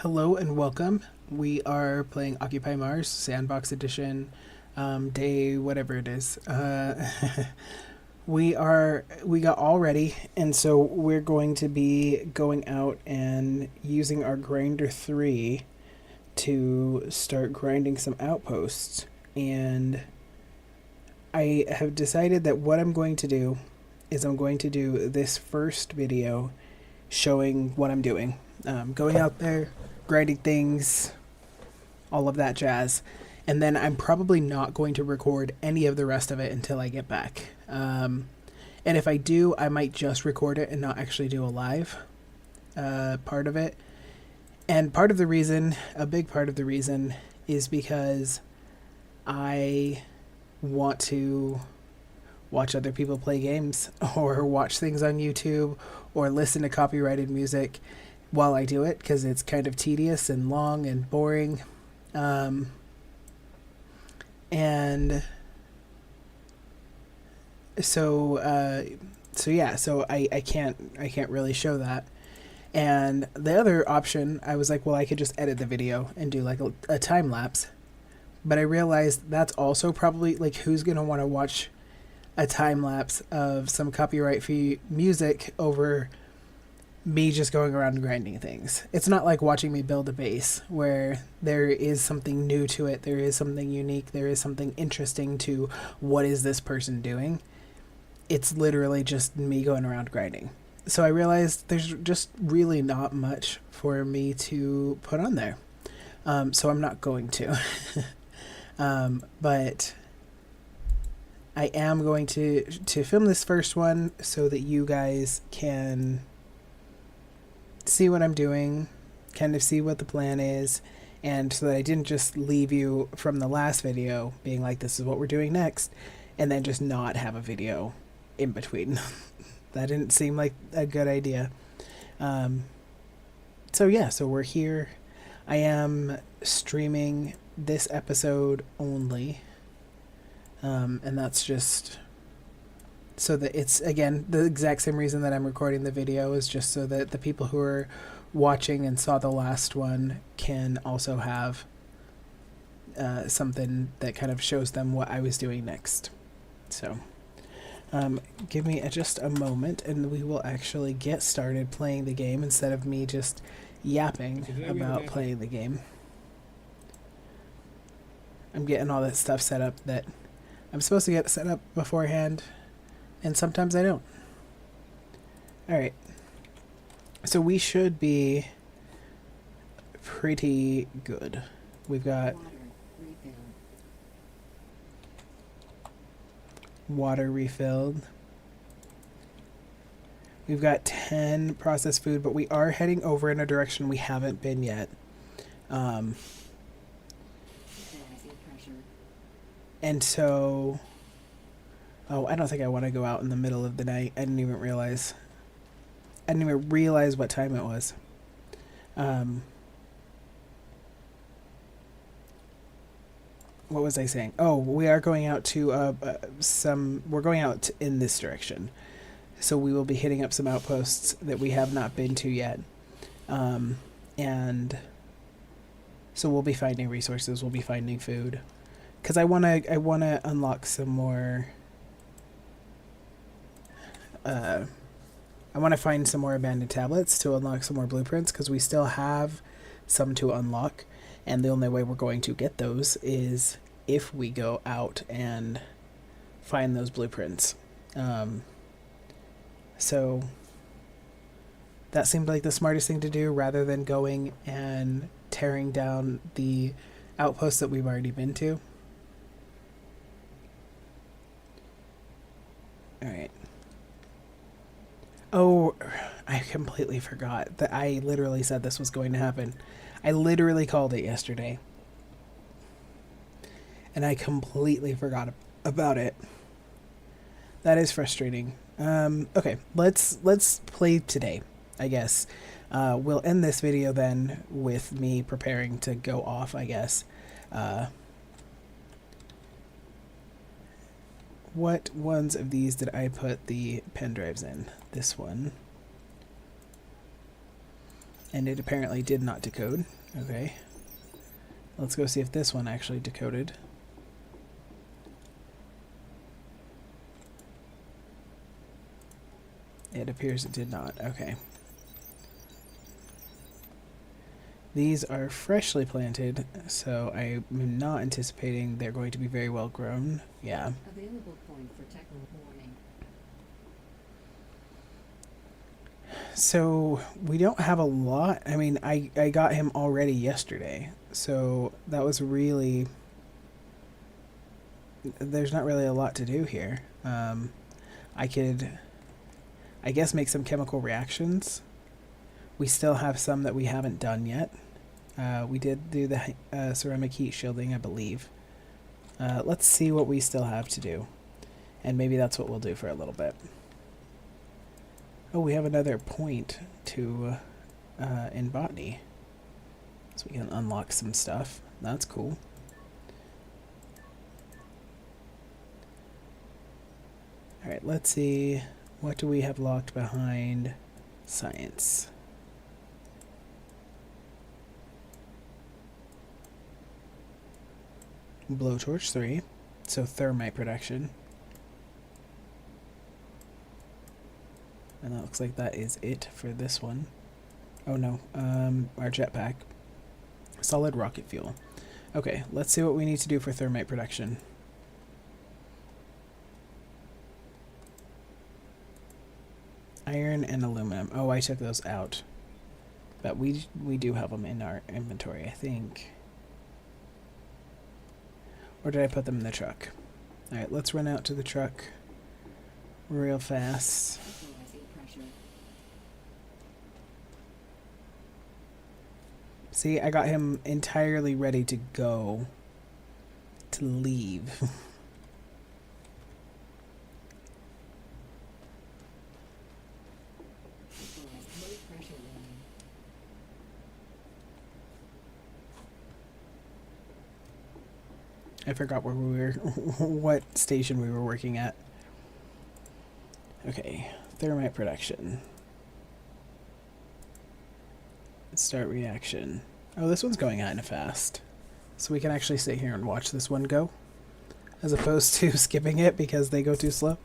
Hello and welcome. We are playing Occupy Mars Sandbox Edition, day whatever it is. We got all ready, and so we're going to be going out and using our grinder 3 to start grinding some outposts. And I have decided that what I'm going to do is I'm going to do this first video showing what I'm doing. Going out there, grinding things, all of that jazz. And then I'm probably not going to record any of the rest of it until I get back. And if I do, I might just record it and not actually do a live part of it. And part of the reason, a big part of the reason, is because I want to watch other people play games or watch things on YouTube or listen to copyrighted music while I do it, because it's kind of tedious and long and boring. And so I can't really show that. And the other option, I was like, well, I could just edit the video and do like a time lapse. But I realized that's also probably like, who's gonna want to watch a time lapse of some copyright free music over me just going around grinding things. It's not like watching me build a base where there is something new to it, there is something unique, there is something interesting to what is this person doing. It's literally just me going around grinding. So I realized there's just really not much for me to put on there. So I'm not going to. But I am going to film this first one so that you guys can see what I'm doing, kind of see what the plan is, and so that I didn't just leave you from the last video being like, this is what we're doing next, and then just not have a video in between. That didn't seem like a good idea. So yeah, so we're here. I am streaming this episode only, and that's just so that it's, again, the exact same reason that I'm recording the video is just so that the people who are watching and saw the last one can also have something that kind of shows them what I was doing next. So give me just a moment and we will actually get started playing the game instead of me just yapping about playing the game. I'm getting all that stuff set up that I'm supposed to get set up beforehand, and sometimes I don't. Alright. So we should be pretty good. We've got water refilled. We've got 10 processed food, but we are heading over in a direction we haven't been yet. And so... Oh, I don't think I want to go out in the middle of the night. I didn't even realize what time it was. What was I saying? Oh, we are going out to we're going out in this direction. So we will be hitting up some outposts that we have not been to yet. And so we'll be finding resources, we'll be finding food. Cuz I want to unlock some more I want to find some more abandoned tablets to unlock some more blueprints, because we still have some to unlock, and the only way we're going to get those is if we go out and find those blueprints. So that seemed like the smartest thing to do, rather than going and tearing down the outposts that we've already been to. Alright. Oh, I completely forgot that I literally said this was going to happen. I literally called it yesterday. And I completely forgot about it. That is frustrating. Okay, let's play today, I guess. We'll end this video then with me preparing to go off, I guess. What ones of these did I put the pen drives in? This one. And it apparently did not decode. Okay. Let's go see if this one actually decoded. It appears it did not. Okay. These are freshly planted, so I'm not anticipating they're going to be very well grown. Yeah. Available point for technical warning. So we don't have a lot. I mean, I got him already yesterday, so that was really... There's not really a lot to do here. I could, I guess, make some chemical reactions. We still have some that we haven't done yet. We did do the ceramic heat shielding, I believe. Let's see what we still have to do. And maybe that's what we'll do for a little bit. Oh, we have another point to in botany. So we can unlock some stuff. That's cool. Alright, let's see. What do we have locked behind science? Blowtorch 3. So thermite production. And that looks like that is it for this one. Oh no, our jetpack. Solid rocket fuel. Okay, let's see what we need to do for thermite production. Iron and aluminum. Oh, I took those out. But we do have them in our inventory, I think. Or did I put them in the truck? Alright, let's run out to the truck real fast. See, I got him entirely ready to go. To leave. I forgot where we were, what station we were working at. Okay, thermite production. Start reaction. Oh, this one's going kind of fast. So we can actually sit here and watch this one go, as opposed to skipping it because they go too slow.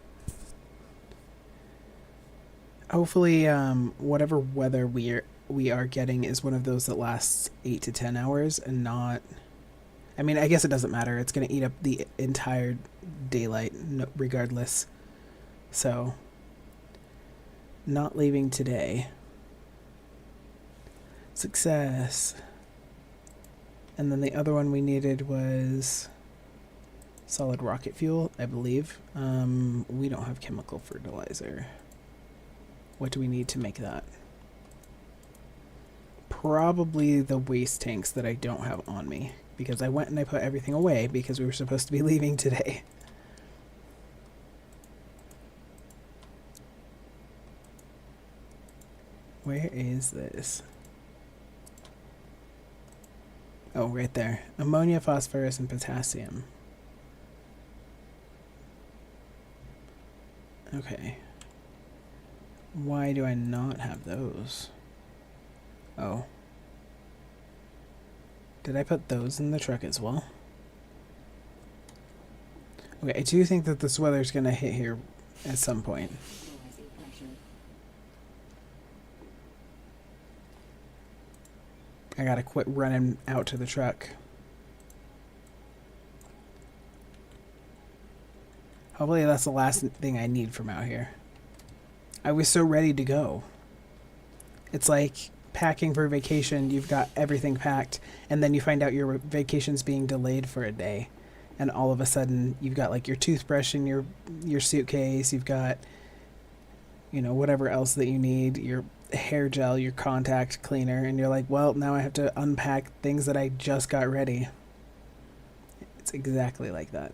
Hopefully, whatever weather we are getting is one of those that lasts 8 to 10 hours and not... I mean, I guess it doesn't matter. It's going to eat up the entire daylight regardless. So, not leaving today. Success. And then the other one we needed was solid rocket fuel, I believe. We don't have chemical fertilizer. What do we need to make that? Probably the waste tanks that I don't have on me. Because I went and I put everything away because we were supposed to be leaving today. Where is this? Oh, right there. Ammonia, phosphorus, and potassium. Okay. Why do I not have those? Oh. Did I put those in the truck as well? Okay, I do think that this weather's gonna hit here at some point. I gotta quit running out to the truck. Hopefully that's the last thing I need from out here. I was so ready to go. It's like packing for vacation, you've got everything packed, and then you find out your vacation's being delayed for a day. And all of a sudden, you've got like your toothbrush in your suitcase, you've got, you know, whatever else that you need, your hair gel, your contact cleaner, and you're like, well, now I have to unpack things that I just got ready. It's exactly like that.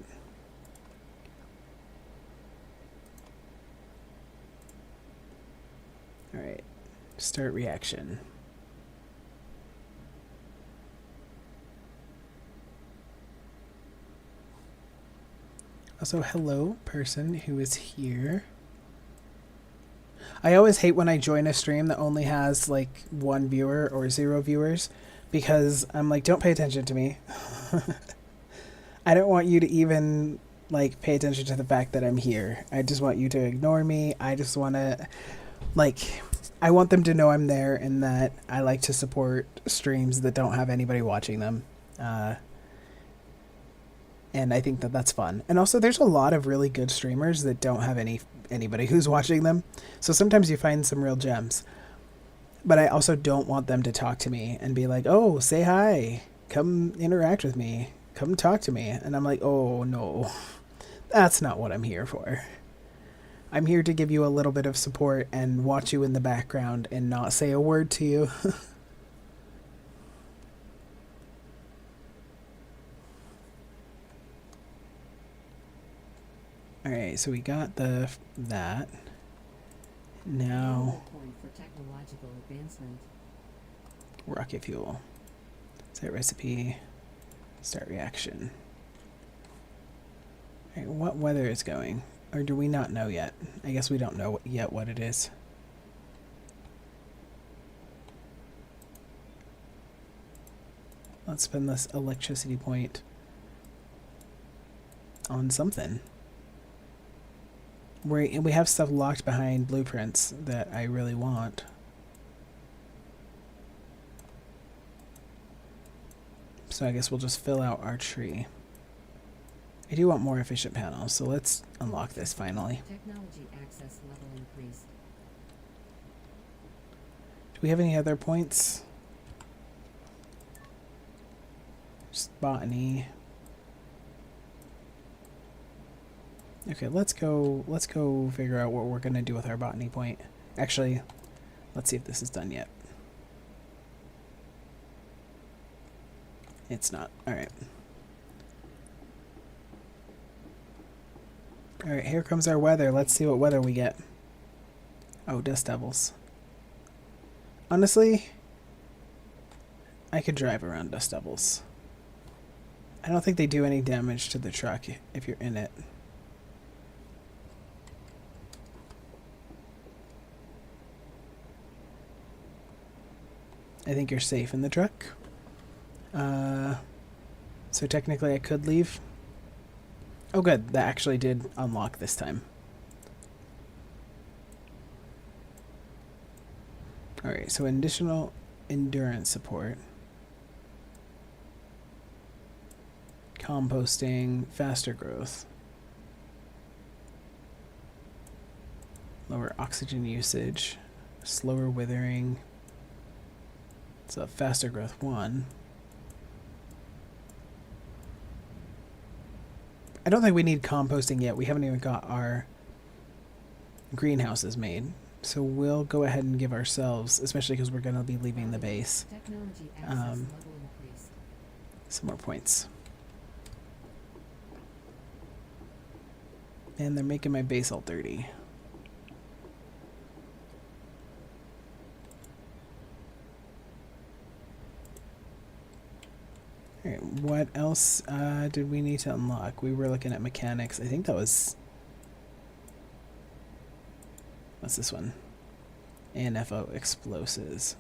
Alright, start reaction. Also, hello, person who is here. I always hate when I join a stream that only has like one viewer or zero viewers because I'm like, don't pay attention to me. I don't want you to even like pay attention to the fact that I'm here. I just want you to ignore me. I just want to like I want them to know I'm there and that I like to support streams that don't have anybody watching them. And I think that that's fun. And also, there's a lot of really good streamers that don't have anybody who's watching them. So sometimes you find some real gems. But I also don't want them to talk to me and be like, "Oh, say hi, come interact with me, come talk to me." And I'm like, "Oh no, that's not what I'm here for. I'm here to give you a little bit of support and watch you in the background and not say a word to you." Alright, so we got that. Now, Point for technological advancement. rocket fuel. Set recipe. Start reaction. Alright, what weather is going? Or do we not know yet? I guess we don't know yet what it is. Let's spend this electricity point on something. We have stuff locked behind blueprints that I really want. So I guess we'll just fill out our tree. I do want more efficient panels, so let's unlock this finally. Technology access level increased. Do we have any other points? Just botany. Okay, let's go figure out what we're gonna do with our botany point. Actually, let's see if this is done yet. It's not. Alright. Alright, here comes our weather. Let's see what weather we get. Oh, dust devils. Honestly, I could drive around dust devils. I don't think they do any damage to the truck if you're in it. I think you're safe in the truck. So technically I could leave. Oh good, that actually did unlock this time. Alright, so additional endurance support. Composting, faster growth. Lower oxygen usage. Slower withering. So faster growth 1. I don't think we need composting yet. We haven't even got our greenhouses made. So we'll go ahead and give ourselves, especially because we're going to be leaving the base, Technology access level increased. some more points. And they're making my base all dirty. Alright, what else did we need to unlock? We were looking at mechanics. I think that was... What's this one? ANFO explosives.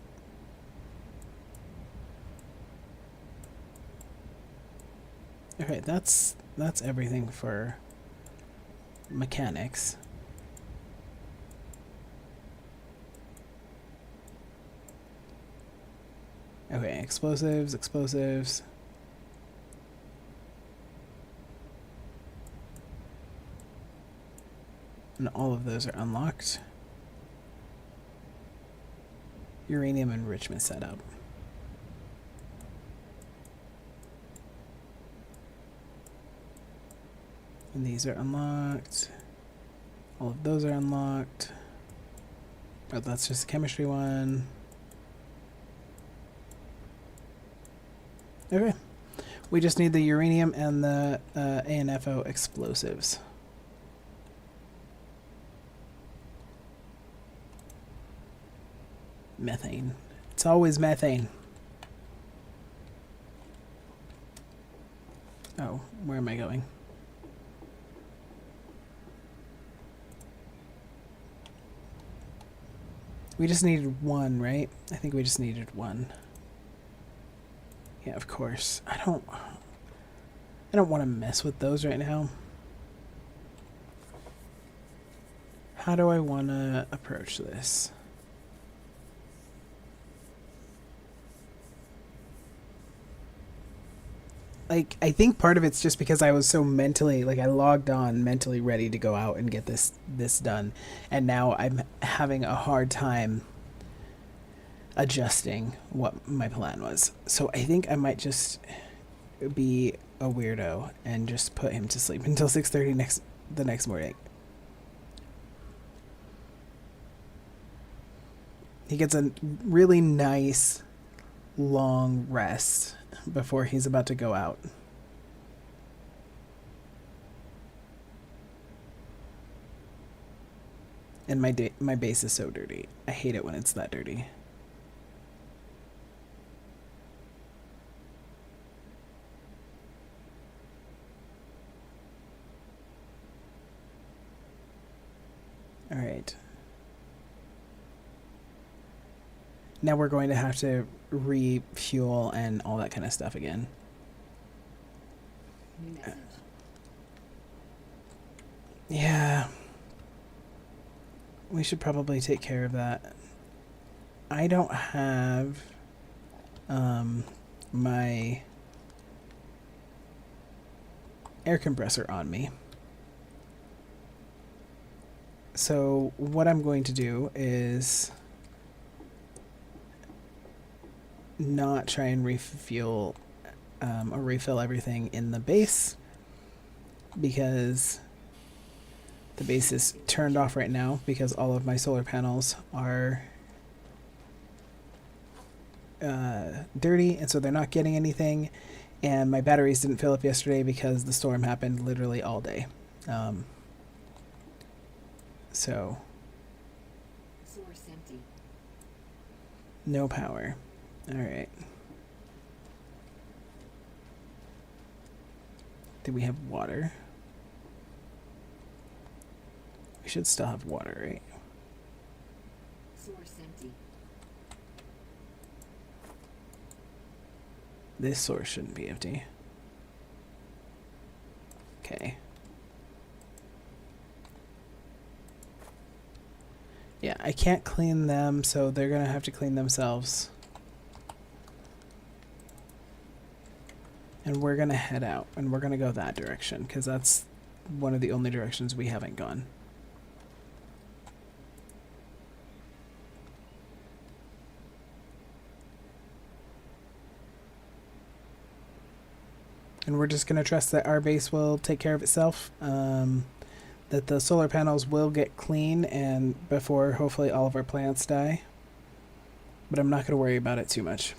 Okay, that's everything for mechanics. Okay, explosives. And all of those are unlocked. Uranium enrichment setup. And these are unlocked. All of those are unlocked. Oh, that's just a chemistry one. Okay. We just need the uranium and the ANFO explosives. Methane. It's always methane. Oh, where am I going? We just needed one, right? I think we just needed one. Yeah, of course. I don't want to mess with those right now. How do I want to approach this? Like, I think part of it's just because I was so mentally, like, I logged on mentally ready to go out and get this done, and now I'm having a hard time adjusting what my plan was. So I think I might just be a weirdo and just put him to sleep until 6:30 the next morning. He gets a really nice long rest before he's about to go out. And my base is so dirty. I hate it when it's that dirty. All right. Now we're going to have to refuel and all that kind of stuff again. New message. Yeah. We should probably take care of that. I don't have my air compressor on me. So what I'm going to do is not try and refuel or refill everything in the base, because the base is turned off right now because all of my solar panels are dirty, and so they're not getting anything, and my batteries didn't fill up yesterday because the storm happened literally all day. So Source empty. no power. All right. Do we have water? We should still have water, right? Source empty. This source shouldn't be empty. Okay. Yeah, I can't clean them, so they're gonna have to clean themselves. And we're gonna head out, and we're gonna go that direction, because that's one of the only directions we haven't gone. And we're just gonna trust that our base will take care of itself. That the solar panels will get clean and before hopefully all of our plants die. But I'm not gonna worry about it too much.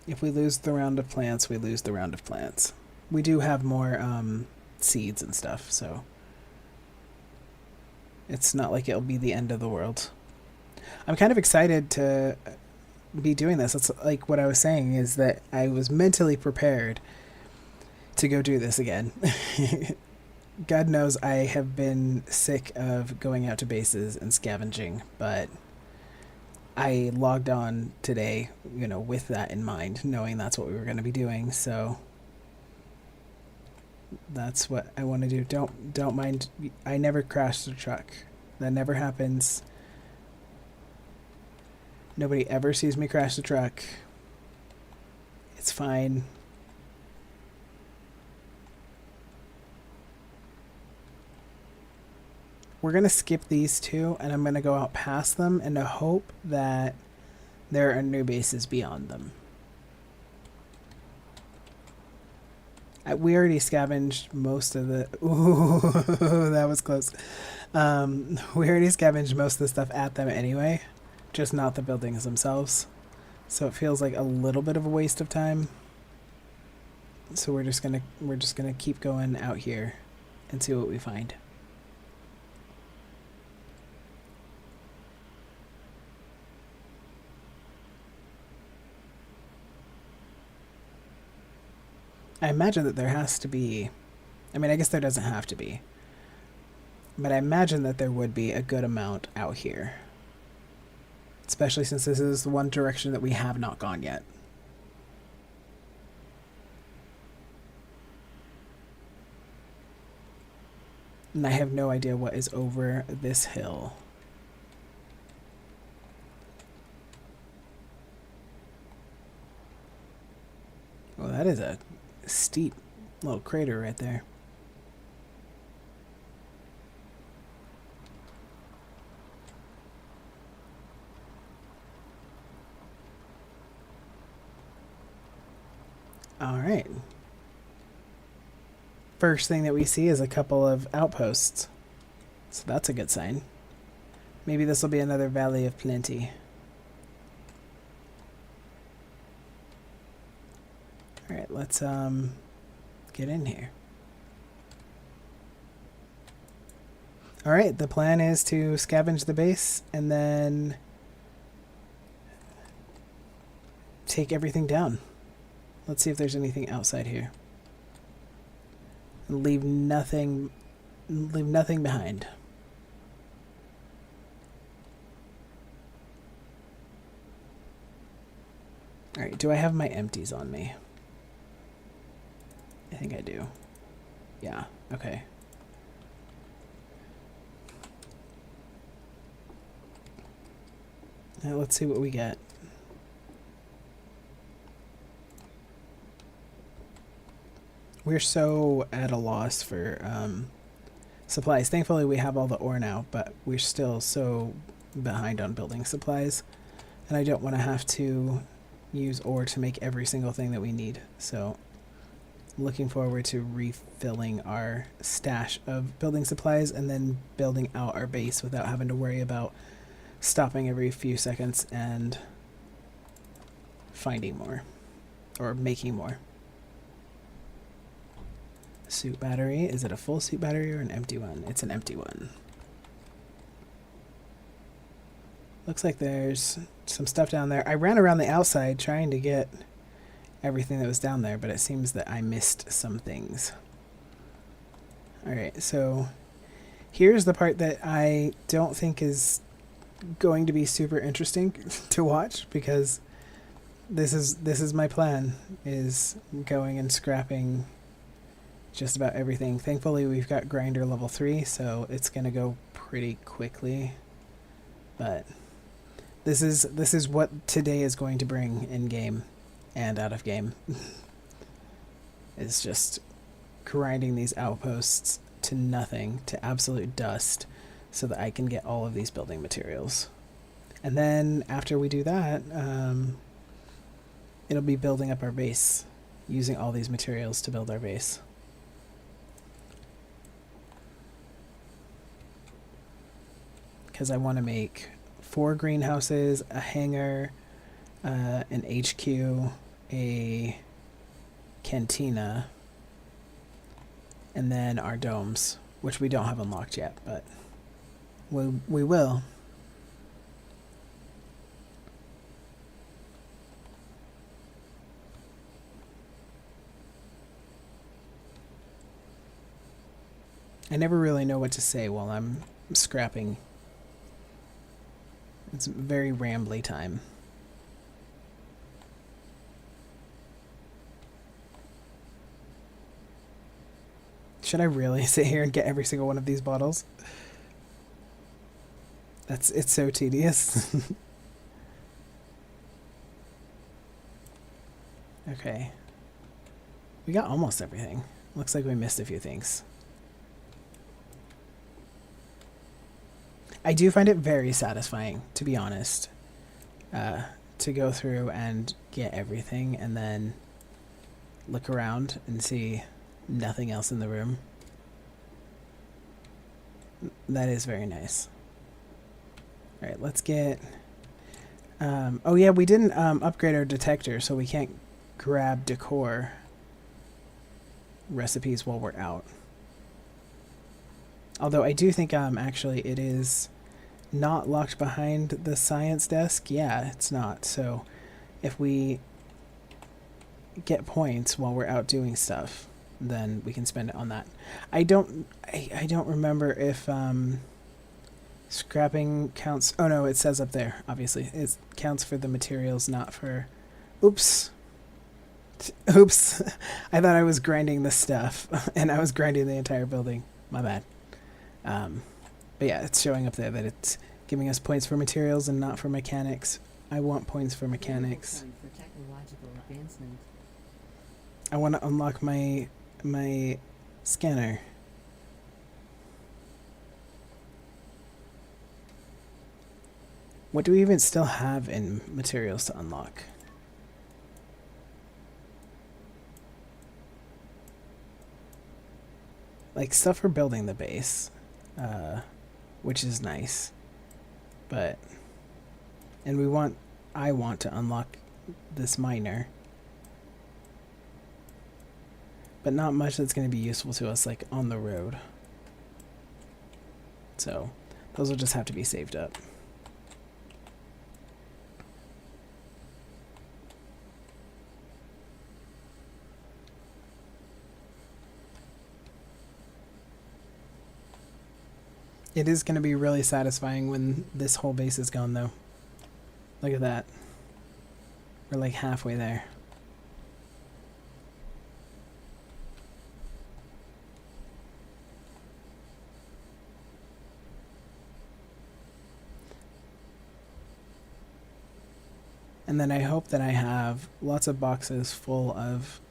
If we lose the round of plants, we lose the round of plants. We do have more seeds and stuff, so it's not like it'll be the end of the world. I'm kind of excited to be doing this. It's like what I was saying is that I was mentally prepared to go do this again. God knows I have been sick of going out to bases and scavenging, but I logged on today, you know, with that in mind, knowing that's what we were going to be doing. So that's what I want to do. Don't mind. I never crashed the truck. That never happens. Nobody ever sees me crash the truck. It's fine. We're going to skip these two, and I'm going to go out past them and hope that there are new bases beyond them. We already scavenged most of the... Ooh, that was close. We already scavenged most of the stuff at them anyway, just not the buildings themselves. So it feels like a little bit of a waste of time. So we're just gonna keep going out here and see what we find. I imagine that there has to be... I mean, I guess there doesn't have to be. But I imagine that there would be a good amount out here. Especially since this is the one direction that we have not gone yet. And I have no idea what is over this hill. Well, that is a steep little crater right there. All right. First thing that we see is a couple of outposts. So that's a good sign. Maybe this will be another Valley of Plenty. All right, let's get in here. All right, the plan is to scavenge the base and then take everything down. Let's see if there's anything outside here. Leave nothing behind. All right, do I have my empties on me? I think I do. Yeah, okay. Now let's see what we get. We're so at a loss for supplies. Thankfully, we have all the ore now, but we're still so behind on building supplies. And I don't want to have to use ore to make every single thing that we need. So looking forward to refilling our stash of building supplies and then building out our base without having to worry about stopping every few seconds and finding more or making more. Suit battery. Is it a full suit battery or an empty one? It's an empty one. Looks like there's some stuff down there. I ran around the outside trying to get everything that was down there, but it seems that I missed some things. Alright, so here's the part that I don't think is going to be super interesting to watch, because this is my plan, is going and scrapping just about everything. Thankfully we've got grinder level 3, so it's gonna go pretty quickly. But this is what today is going to bring in game and out of game. It's just grinding these outposts to nothing, to absolute dust, so that I can get all of these building materials. And then after we do that, it'll be building up our base, using all these materials to build our base. Because I want to make 4 greenhouses, a hangar, an HQ, a cantina, and then our domes, which we don't have unlocked yet, but we will. I never really know what to say while I'm scrapping. It's very rambly time. Should I really sit here and get every single one of these bottles? It's so tedious. Okay. We got almost everything. Looks like we missed a few things. I do find it very satisfying, to be honest, to go through and get everything and then look around and see nothing else in the room. That is very nice. All right, let's get... oh yeah, we didn't upgrade our detector, so we can't grab decor recipes while we're out. Although I do think actually it is not locked behind the science desk. Yeah, it's not. So if we get points while we're out doing stuff, then we can spend it on that. I don't remember if scrapping counts. Oh no, it says up there. Obviously, it counts for the materials, not for. Oops. Oops. I thought I was grinding the stuff, and I was grinding the entire building. My bad. But yeah, it's showing up there that it's giving us points for materials and not for mechanics. I want points for mechanics. Time for technological advancement. I want to unlock my scanner. What do we even still have in materials to unlock? Like stuff for building the base, which is nice. But, and I want to unlock this miner. But not much that's going to be useful to us, like, on the road. So, those will just have to be saved up. It is going to be really satisfying when this whole base is gone, though. Look at that. We're like halfway there. And then I hope that I have lots of boxes full of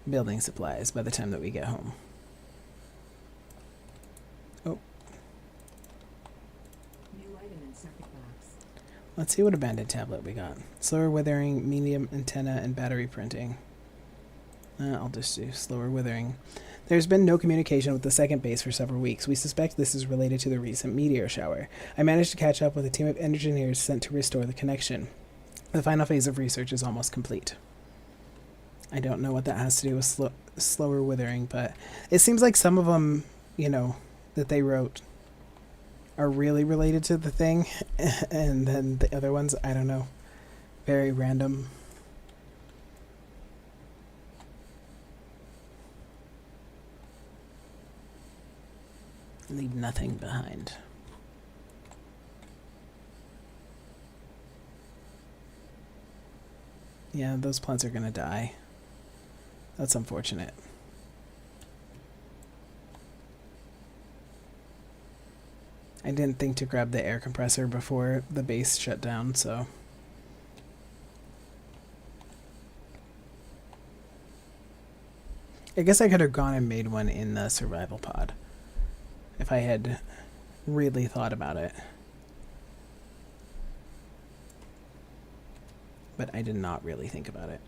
building supplies by the time that we get home. Oh. New item in circuit box. Let's see what abandoned tablet we got. Slower withering, medium antenna, and battery printing. I'll just do slower withering. There's been no communication with the second base for several weeks. We suspect this is related to the recent meteor shower. I managed to catch up with a team of engineers sent to restore the connection. The final phase of research is almost complete. I don't know what that has to do with slower withering, but it seems like some of them, you know, that they wrote are really related to the thing, and then the other ones, I don't know, very random. Leave nothing behind. Yeah, those plants are gonna die. That's unfortunate. I didn't think to grab the air compressor before the base shut down, so. I guess I could have gone and made one in the survival pod if I had really thought about it. But I did not really think about it.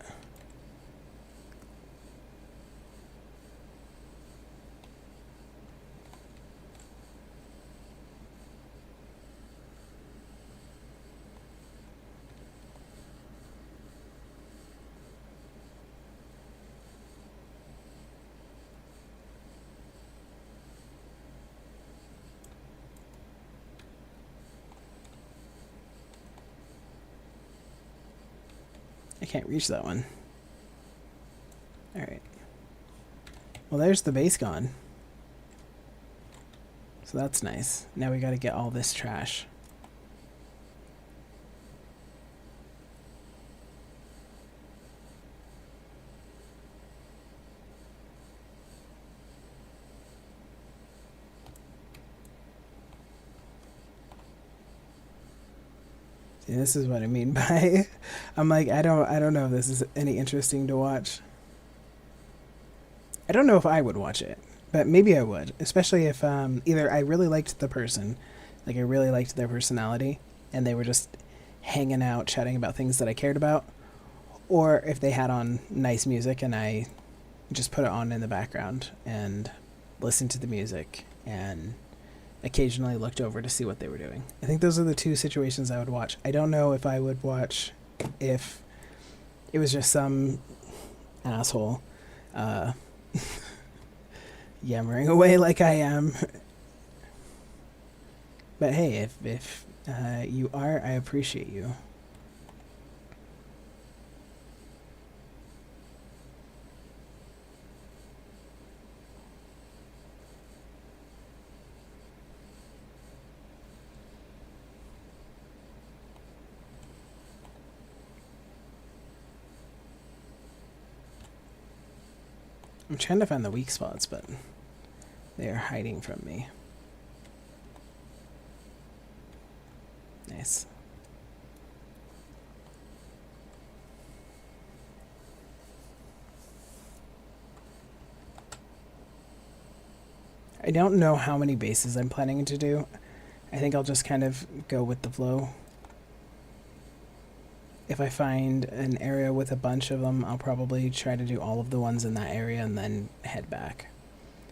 I can't reach that one. Alright. Well, there's the base gone. So that's nice. Now we gotta get all this trash. See, this is what I mean by I'm like, I don't know if this is any interesting to watch. I don't know if I would watch it, but maybe I would, especially if either I really liked the person, like I really liked their personality, and they were just hanging out, chatting about things that I cared about, or if they had on nice music and I just put it on in the background and listened to the music and occasionally looked over to see what they were doing. I think those are the two situations I would watch. I don't know if I would watch if it was just some asshole yammering away like I am. But hey, if you are, I appreciate you. I'm trying to find the weak spots, but they are hiding from me. Nice. I don't know how many bases I'm planning to do. I think I'll just kind of go with the flow. If I find an area with a bunch of them, I'll probably try to do all of the ones in that area and then head back.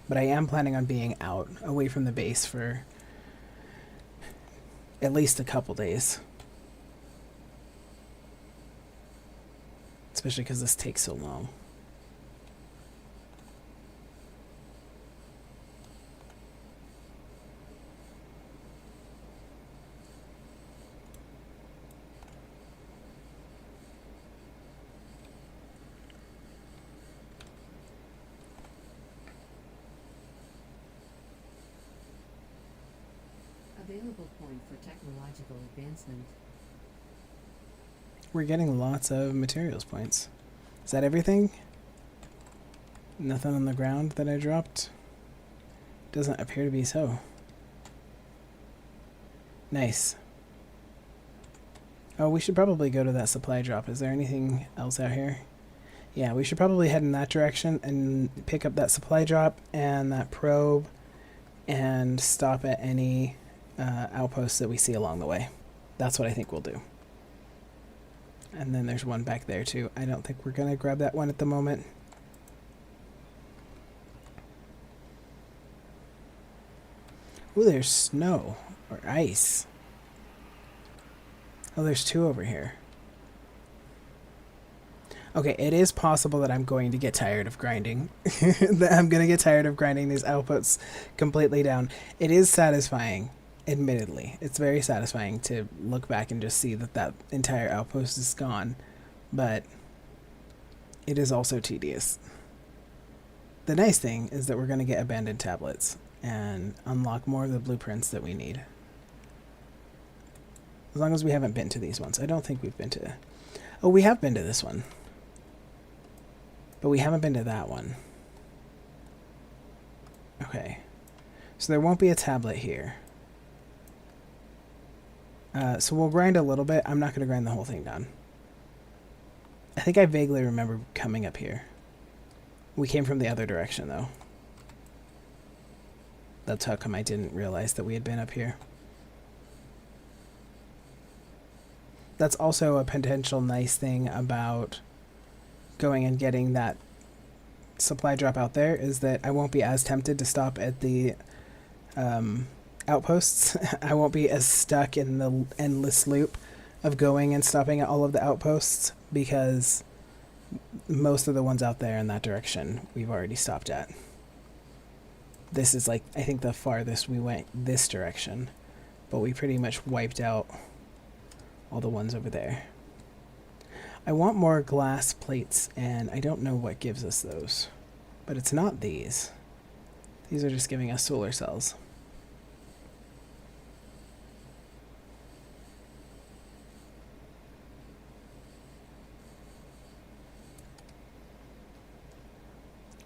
But I am planning on being out, away from the base for at least a couple days. Especially because this takes so long. Available point for technological advancement. We're getting lots of materials points. Is that everything? Nothing on the ground that I dropped? Doesn't appear to be so. Nice. Oh, we should probably go to that supply drop. Is there anything else out here? Yeah, we should probably head in that direction and pick up that supply drop and that probe and stop at any outposts that we see along the way. That's what I think we'll do. And then there's one back there too. I don't think we're going to grab that one at the moment. Ooh, there's snow or ice. Oh, there's two over here. Okay, it is possible that I'm going to get tired of grinding. That I'm going to get tired of grinding these outputs completely down. It is satisfying, admittedly. It's very satisfying to look back and just see that that entire outpost is gone. But it is also tedious. The nice thing is that we're going to get abandoned tablets and unlock more of the blueprints that we need. As long as we haven't been to these ones. I don't think we've been to... Oh, we have been to this one. But we haven't been to that one. Okay. So there won't be a tablet here. So we'll grind a little bit. I'm not going to grind the whole thing down. I think I vaguely remember coming up here. We came from the other direction, though. That's how come I didn't realize that we had been up here. That's also a potential nice thing about going and getting that supply drop out there, is that I won't be as tempted to stop at the outposts. I won't be as stuck in the endless loop of going and stopping at all of the outposts, because most of the ones out there in that direction we've already stopped at. This is like, I think the farthest we went this direction, but we pretty much wiped out all the ones over there. I want more glass plates, and I don't know what gives us those. But it's not these. These are just giving us solar cells.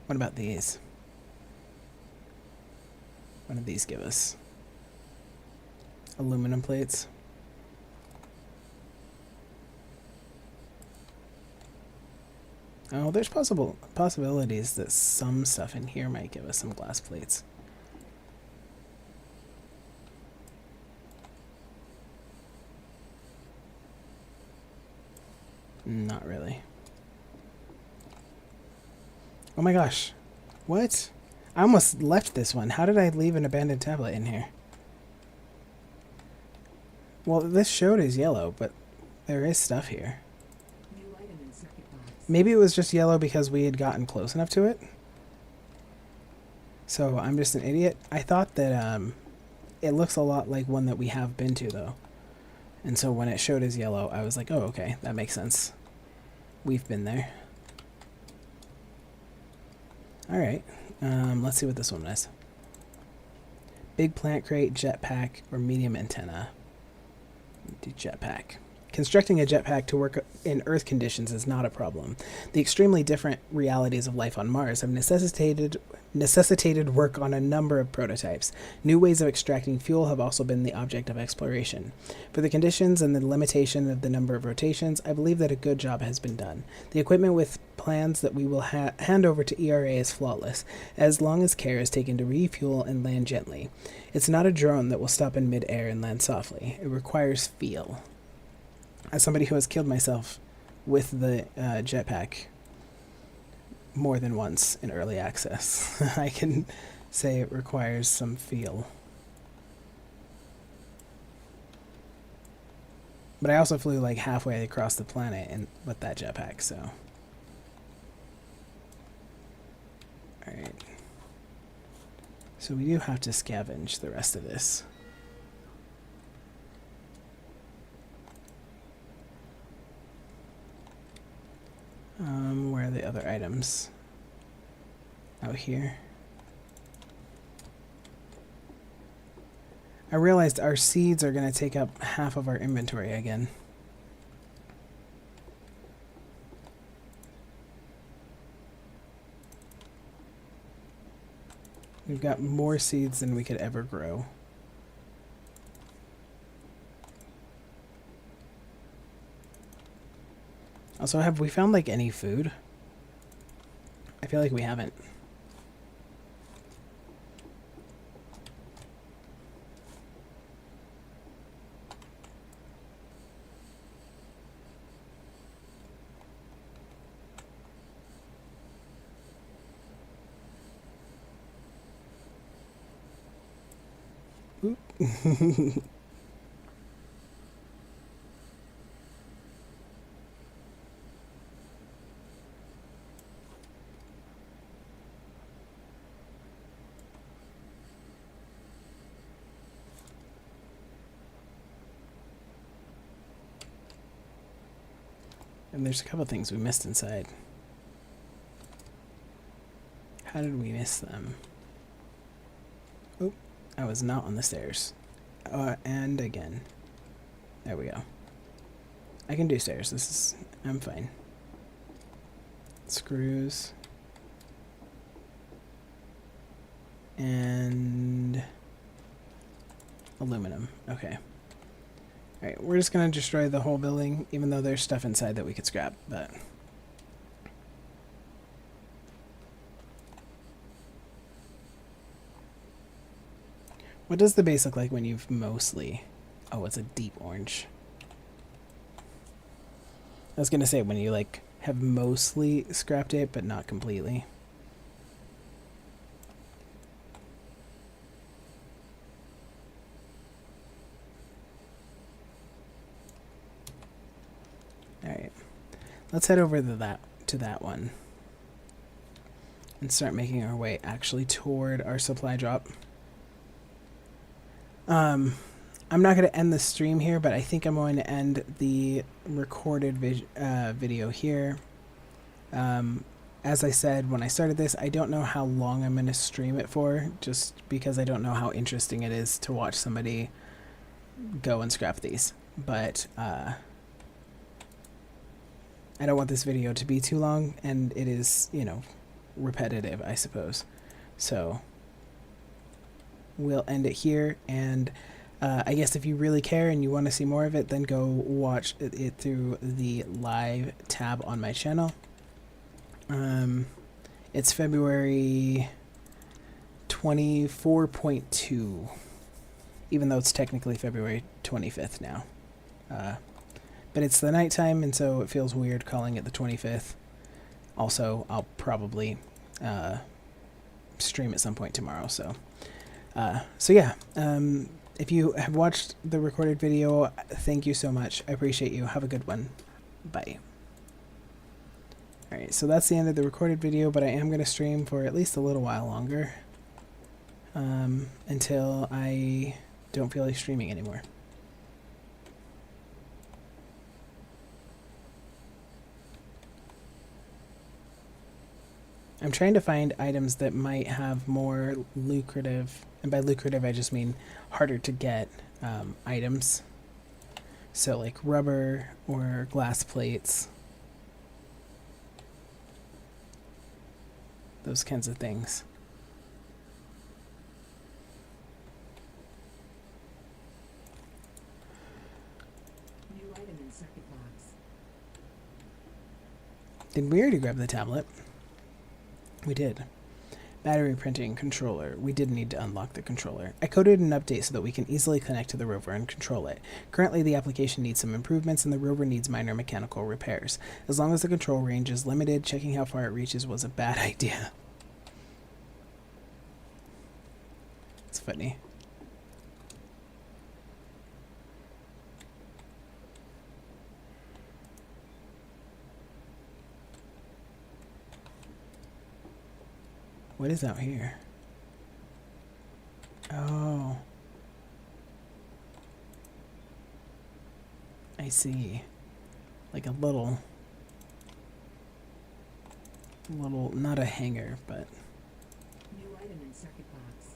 What about these? What do these give us? Aluminum plates. Oh, there's possibilities that some stuff in here might give us some glass plates. Not really. Oh my gosh. What? I almost left this one. How did I leave an abandoned tablet in here? Well, this showed as yellow, but there is stuff here. Maybe it was just yellow because we had gotten close enough to it. So I'm just an idiot. I thought that it looks a lot like one that we have been to, though. And so when it showed as yellow, I was like, oh, okay, that makes sense. We've been there. Alright, let's see what this one is. Big plant crate, jetpack, or medium antenna. Do jetpack. Constructing a jetpack to work in Earth conditions is not a problem. The extremely different realities of life on Mars have necessitated work on a number of prototypes. New ways of extracting fuel have also been the object of exploration. For the conditions and the limitation of the number of rotations, I believe that a good job has been done. The equipment with plans that we will hand over to ERA is flawless, as long as care is taken to refuel and land gently. It's not a drone that will stop in mid-air and land softly. It requires feel. As somebody who has killed myself with the jetpack more than once in early access, I can say it requires some feel. But I also flew like halfway across the planet with that jetpack, so. Alright. So we do have to scavenge the rest of this. Where are the other items? Out here. I realized our seeds are going to take up half of our inventory again. We've got more seeds than we could ever grow. Also, have we found like any food? I feel like we haven't. Oop. And there's a couple things we missed inside. How did we miss them? Oh, I was not on the stairs. And again. There we go. I can do stairs. I'm fine. Screws. And aluminum. Okay. Alright, we're just going to destroy the whole building, even though there's stuff inside that we could scrap, but... What does the base look like when you've mostly... Oh, it's a deep orange. I was going to say, when you, like, have mostly scrapped it, but not completely. Alright, let's head over to that one and start making our way actually toward our supply drop. I'm not going to end the stream here, but I think I'm going to end the recorded video here. As I said when I started this, I don't know how long I'm going to stream it for, just because I don't know how interesting it is to watch somebody go and scrap these. But I don't want this video to be too long, and it is, you know, repetitive, I suppose. So we'll end it here, and I guess if you really care and you want to see more of it, then go watch it through the live tab on my channel. It's February 24.2, even though it's technically February 25th now. But it's the nighttime, and so it feels weird calling it the 25th. Also, I'll probably stream at some point tomorrow, so yeah. If you have watched the recorded video, thank you so much. I appreciate you. Have a good one. Bye. Alright, so that's the end of the recorded video, but I am going to stream for at least a little while longer. Until I don't feel like streaming anymore. I'm trying to find items that might have more lucrative, and by lucrative I just mean harder to get items. So like rubber or glass plates, those kinds of things. New item in circuit box. Did we already grab the tablet? We did. Battery printing controller. We did need to unlock the controller. I coded an update so that we can easily connect to the rover and control it. Currently, the application needs some improvements and the rover needs minor mechanical repairs. As long as the control range is limited, checking how far it reaches was a bad idea. It's funny. What is out here? Oh. I see. Like a little, not a hangar, but New item in circuit box.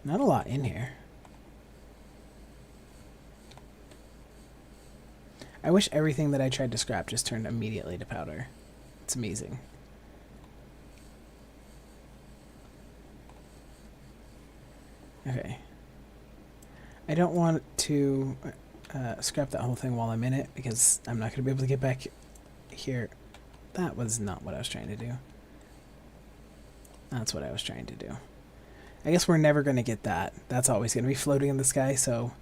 not a lot in here. I wish everything that I tried to scrap just turned immediately to powder. It's amazing. Okay. I don't want to scrap that whole thing while I'm in it because I'm not going to be able to get back here. That was not what I was trying to do. That's what I was trying to do. I guess we're never going to get that. That's always going to be floating in the sky, so...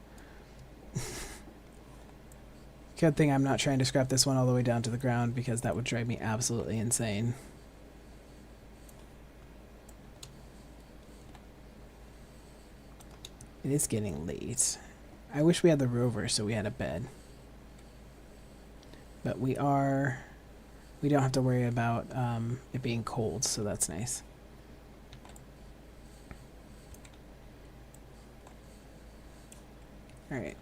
Good thing I'm not trying to scrap this one all the way down to the ground because that would drive me absolutely insane. It is getting late. I wish we had the rover so we had a bed. But we don't have to worry about it being cold, so that's nice. Alright.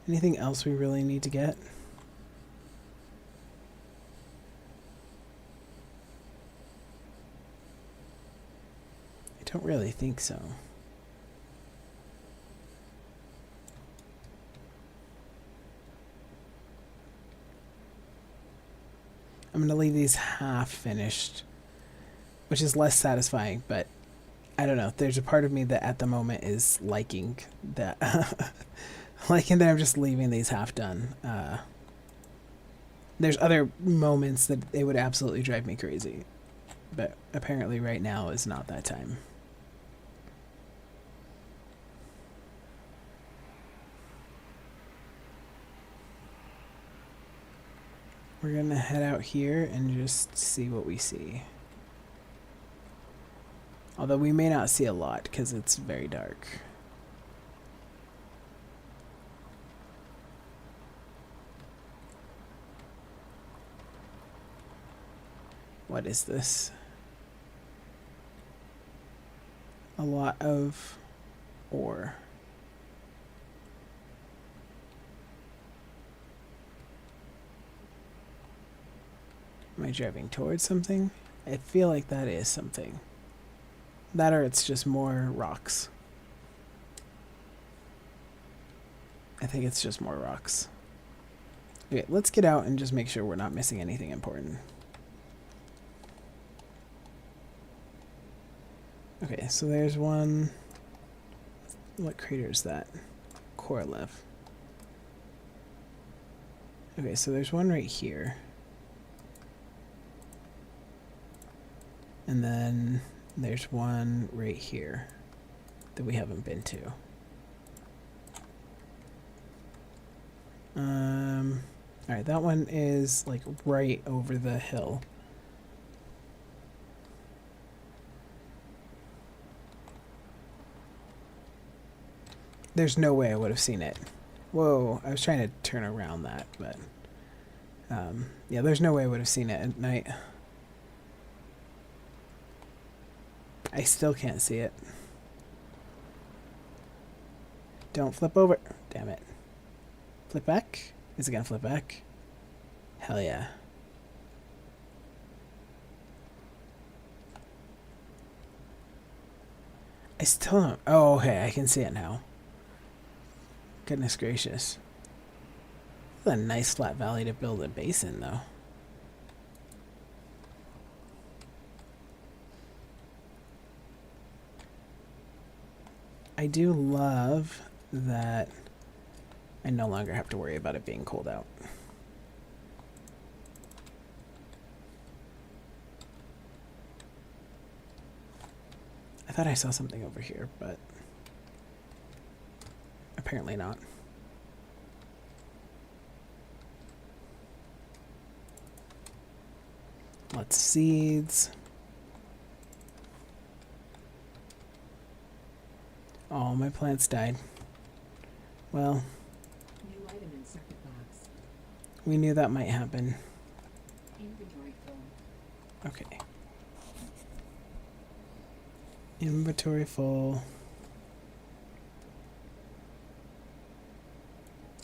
Anything else we really need to get? I don't really think so. I'm going to leave these half finished, which is less satisfying, but I don't know. There's a part of me that at the moment is liking that. Liking that I'm just leaving these half done. There's other moments that it would absolutely drive me crazy, but apparently right now is not that time. We're gonna head out here and just see what we see. Although we may not see a lot because it's very dark. What is this? A lot of ore. Am I driving towards something? I feel like that is something. That or it's just more rocks. I think it's just more rocks. Okay, let's get out and just make sure we're not missing anything important. Okay, so there's one. What crater is that? Korolev. Okay, so there's one right here. And then there's one right here that we haven't been to. Alright, that one is like right over the hill. There's no way I would have seen it. Whoa, I was trying to turn around that, but yeah, there's no way I would have seen it at night. I still can't see it. Don't flip over. Damn it. Flip back? Is it gonna flip back? Hell yeah. I still don't. Oh, okay. I can see it now. Goodness gracious. That's a nice flat valley to build a base in, though. I do love that I no longer have to worry about it being cold out. I thought I saw something over here, but apparently not. Lots of seeds. All my plants died. Well, New item in circuit box. we knew that might happen. Inventory full. Okay. Inventory full.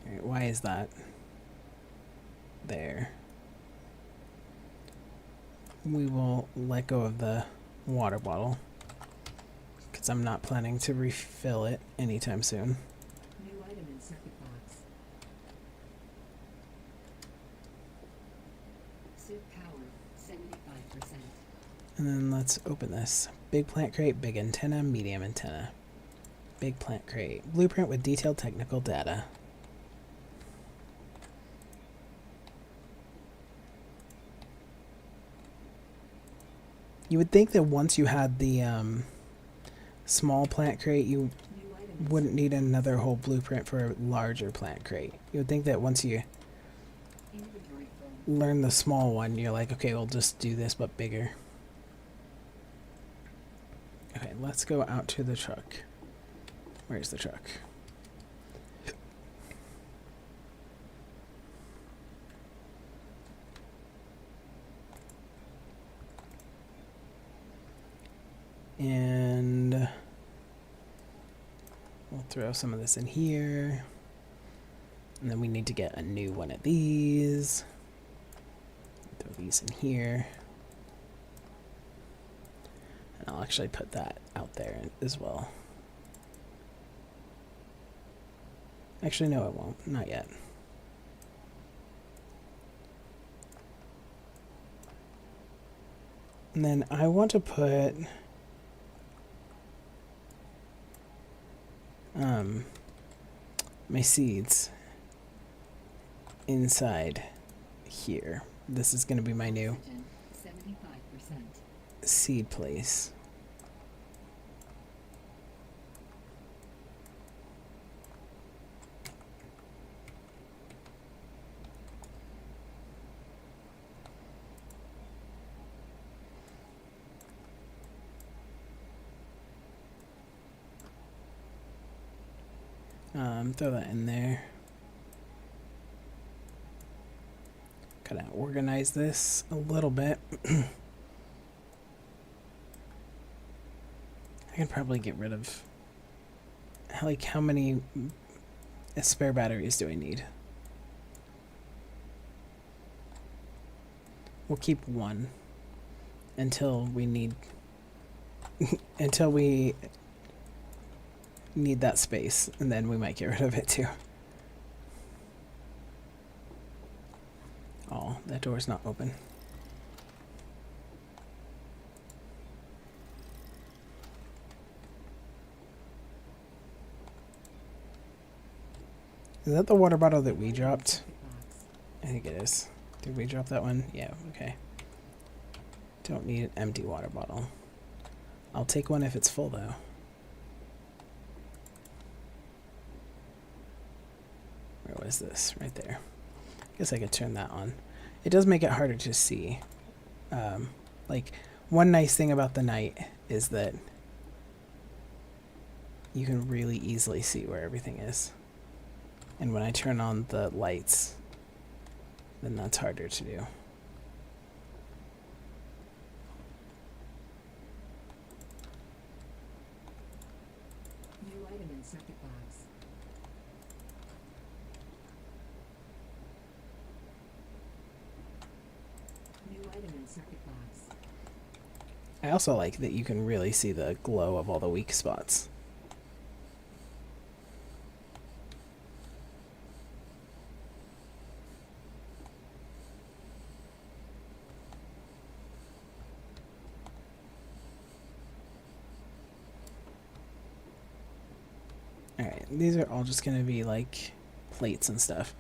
Alright, why is that? There. We will let go of the water bottle, because I'm not planning to refill it anytime soon. New item in circuit box. Civ power 75%. And then let's open this. Big plant crate, big antenna, medium antenna. Big plant crate. Blueprint with detailed technical data. You would think that once you had the small plant crate, you New item in wouldn't need another whole blueprint for a larger plant crate. You would think that once you inventory full. learn the small one, you're like, okay, we'll just do this but bigger. Okay, let's go out to the truck. Where's the truck? And we'll throw some of this in here. And then we need to get a new one of these. Throw these in here. And I'll actually put that out there as well. Actually, no, it won't. Not yet. And then I want to put my seeds inside here. This is going to be my new Oxygen 75%. seed place. Throw that in there. Kind of organize this a little bit. I can probably get rid of, like, how many spare batteries do I need? We'll keep one until we need until we need that space, and then we might get rid of it too. Oh, that door's not open. Is that the water bottle that we dropped? Circuit box. I think it is. Did we drop that one? Yeah, okay. Don't need an empty water bottle. I'll take one if it's full, though. Where was this? Right there. Guess I could turn that on. It does make it harder to see. Like, one nice thing about the night is that you can really easily see where everything is. And when I turn on the lights, then that's harder to do. New item in circuit box. New item in circuit box. I also like that you can really see the glow of all the weak spots. Alright, these are all just going to be like plates and stuff.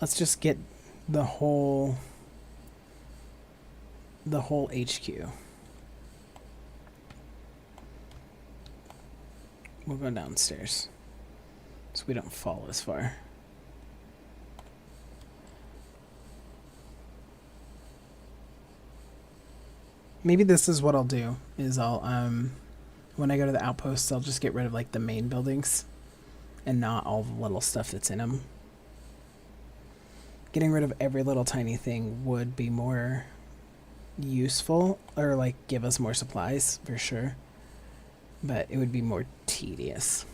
Let's just get the whole HQ. We'll go downstairs so we don't fall as far. Maybe this is what I'll do, is I'll, when I go to the outposts, I'll just get rid of like the main buildings and not all the little stuff that's in them. Getting rid of every little tiny thing would be more useful, or like give us more supplies for sure, but it would be more tedious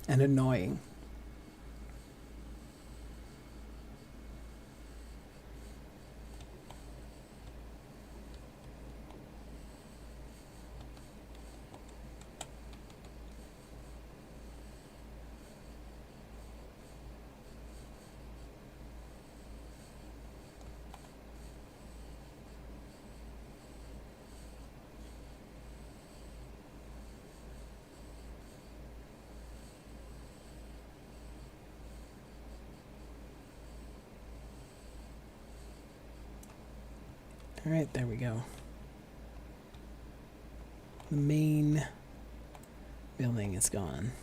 and annoying. Alright, there we go. The main building is gone.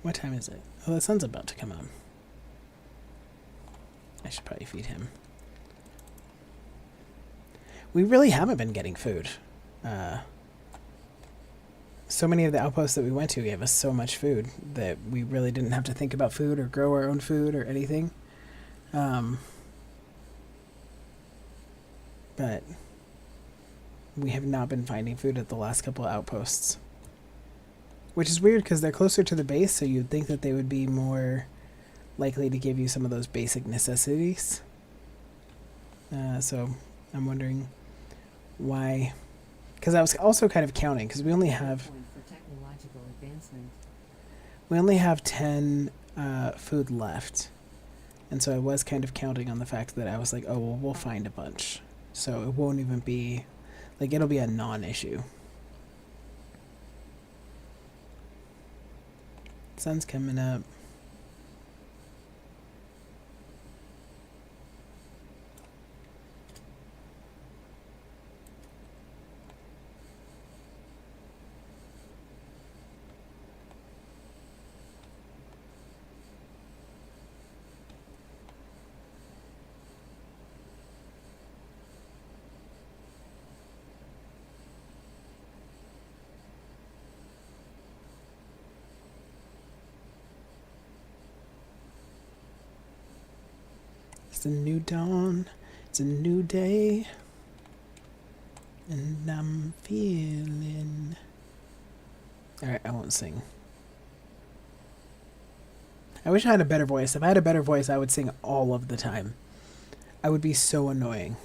What time is it? Oh, the sun's about to come up. I should probably feed him. We really haven't been getting food. So many of the outposts that we went to gave us so much food that we really didn't have to think about food or grow our own food or anything. But we have not been finding food at the last couple of outposts. Which is weird because they're closer to the base, so you'd think that they would be more likely to give you some of those basic necessities. So I'm wondering why. Because I was also kind of counting, because we only have Point for technological advancement. 10 food left. And so I was kind of counting on the fact that I was like, oh, well, we'll find a bunch. So it won't even be, like, it'll be a non-issue. Sun's coming up. It's a new dawn. It's a new day. And I'm feeling... Alright, I won't sing. I wish I had a better voice. If I had a better voice, I would sing all of the time. I would be so annoying.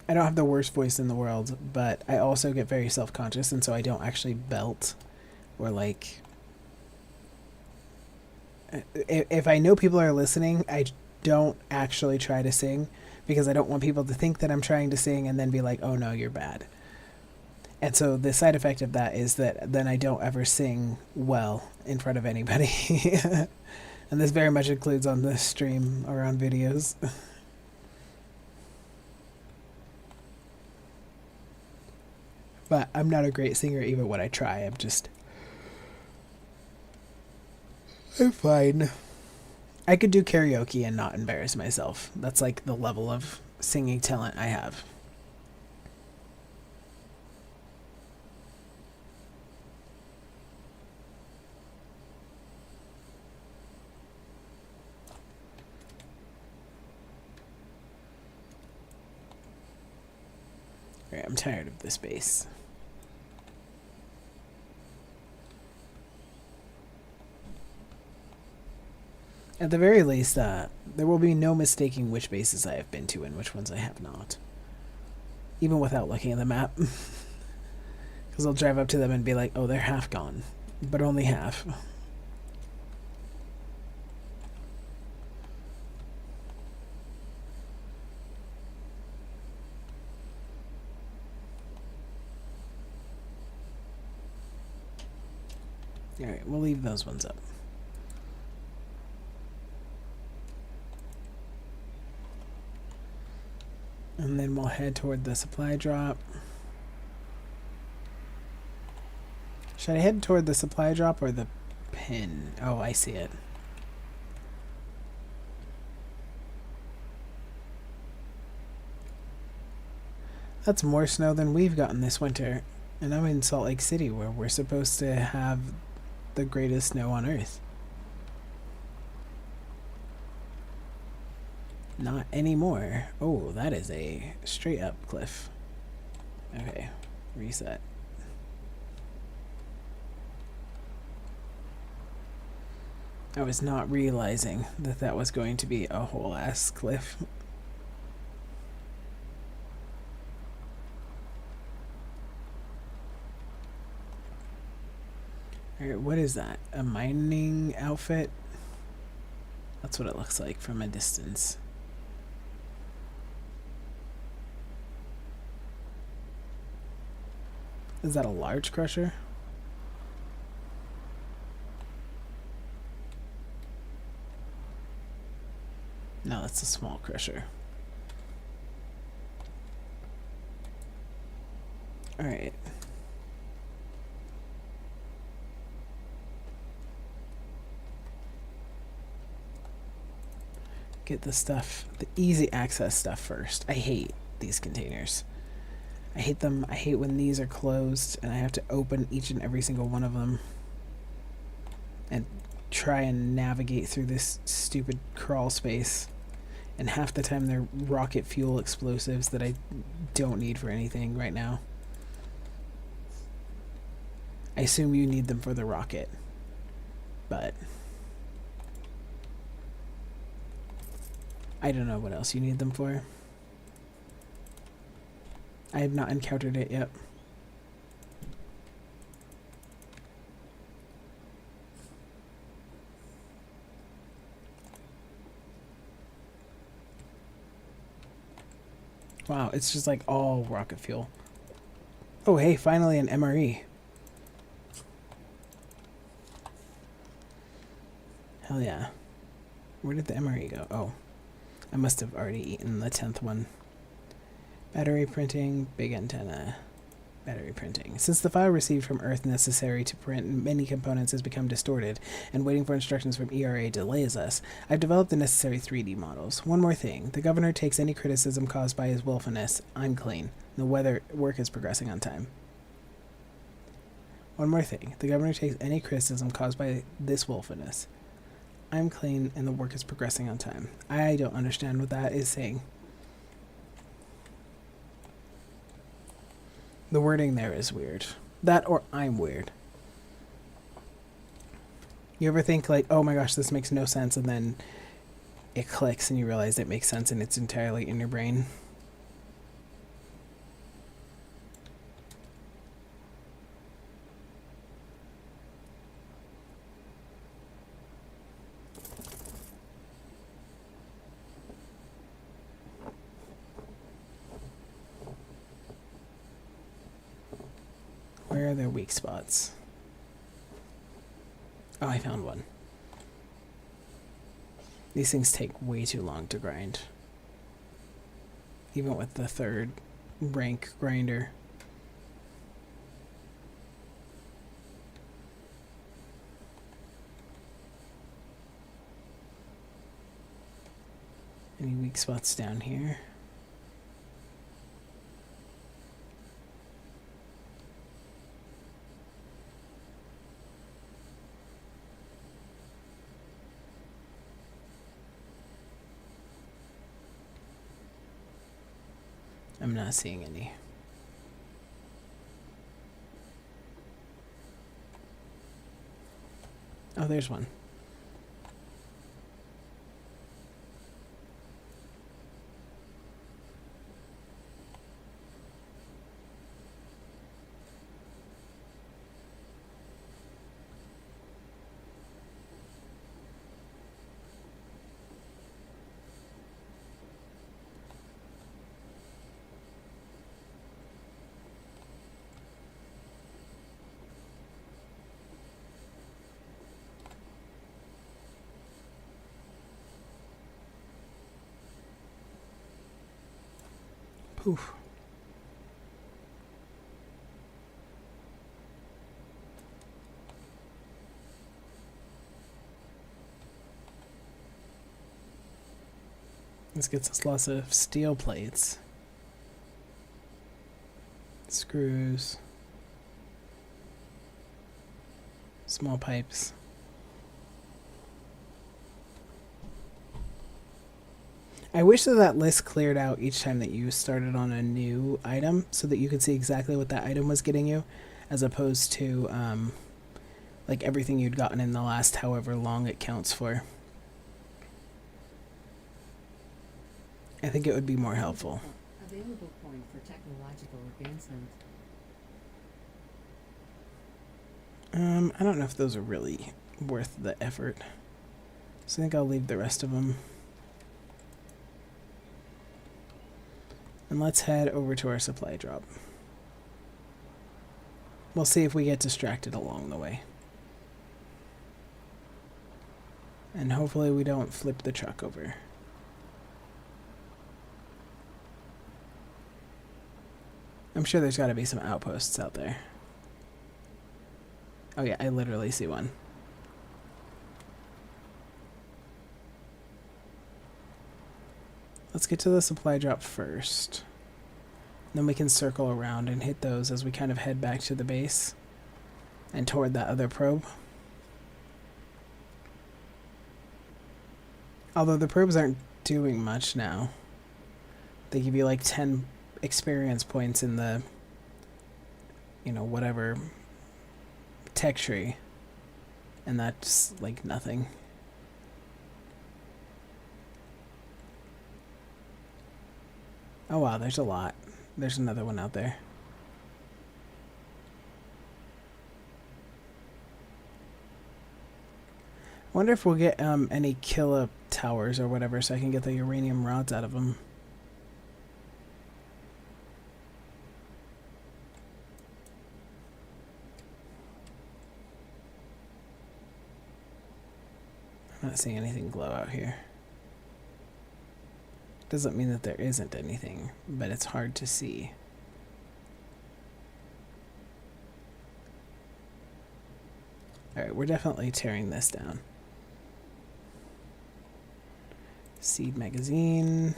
I don't have the worst voice in the world, but I also get very self-conscious, and so I don't actually belt or like... If I know people are listening, I don't actually try to sing because I don't want people to think that I'm trying to sing and then be like, oh no, you're bad. And so the side effect of that is that then I don't ever sing well in front of anybody. And this very much includes on the stream or on videos. But I'm not a great singer even when I try. I'm fine. I could do karaoke and not embarrass myself. That's like the level of singing talent I have. I'm tired of this base. At the very least, there will be no mistaking which bases I have been to and which ones I have not. Even without looking at the map. Because I'll drive up to them and be like, oh, they're half gone. But only half. Alright, we'll leave those ones up. And then we'll head toward the supply drop. Should I head toward the supply drop or the pin? Oh, I see it. That's more snow than we've gotten this winter. And I'm in Salt Lake City where we're supposed to have the greatest snow on Earth. Not anymore. Oh, that is a straight up cliff. Okay, reset. I was not realizing that that was going to be a whole ass cliff. Alright, what is that? A mining outfit? That's what it looks like from a distance. Is that a large crusher? No, that's a small crusher. Alright. Get the stuff, the easy access stuff first. I hate these containers. I hate them. I hate when these are closed and I have to open each and every single one of them and try and navigate through this stupid crawl space. And half the time they're rocket fuel explosives that I don't need for anything right now. I assume you need them for the rocket, but I don't know what else you need them for. I have not encountered it yet. Wow, it's just like all rocket fuel. Oh, hey, finally an MRE. Hell yeah. Where did the MRE go? Oh, I must have already eaten the 10th one. Battery printing, big antenna. Battery printing. Since the file received from Earth necessary to print many components has become distorted, and waiting for instructions from ERA delays us, I've developed the necessary 3D models. One more thing. The governor takes any criticism caused by his willfulness. I'm clean. The work is progressing on time. One more thing. The governor takes any criticism caused by this willfulness. I'm clean, and the work is progressing on time. I don't understand what that is saying. The wording there is weird. That or I'm weird. You ever think like, oh my gosh, this makes no sense, and then it clicks and you realize it makes sense and it's entirely in your brain? Where are their weak spots? Oh, I found one. These things take way too long to grind. Even with the 3rd rank grinder. Any weak spots down here? I'm not seeing any. Oh, there's one. Poof. This gets us lots of steel plates. Screws. Small pipes. I wish that list cleared out each time that you started on a new item so that you could see exactly what that item was getting you, as opposed to like everything you'd gotten in the last however long it counts for. I think it would be more helpful. Available point for technological advancement. I don't know if those are really worth the effort. So I think I'll leave the rest of them. And let's head over to our supply drop. We'll see if we get distracted along the way. And hopefully we don't flip the truck over. I'm sure there's got to be some outposts out there. Oh yeah, I literally see one. Let's get to the supply drop first. Then we can circle around and hit those as we kind of head back to the base and toward that other probe. Although the probes aren't doing much now. They give you like 10 experience points in the, you know, whatever tech tree. And that's like nothing. Oh wow, there's a lot. There's another one out there. Wonder if we'll get any killer towers or whatever so I can get the uranium rods out of them. I'm not seeing anything glow out here. Doesn't mean that there isn't anything, but it's hard to see. Alright, we're definitely tearing this down. Seed magazine.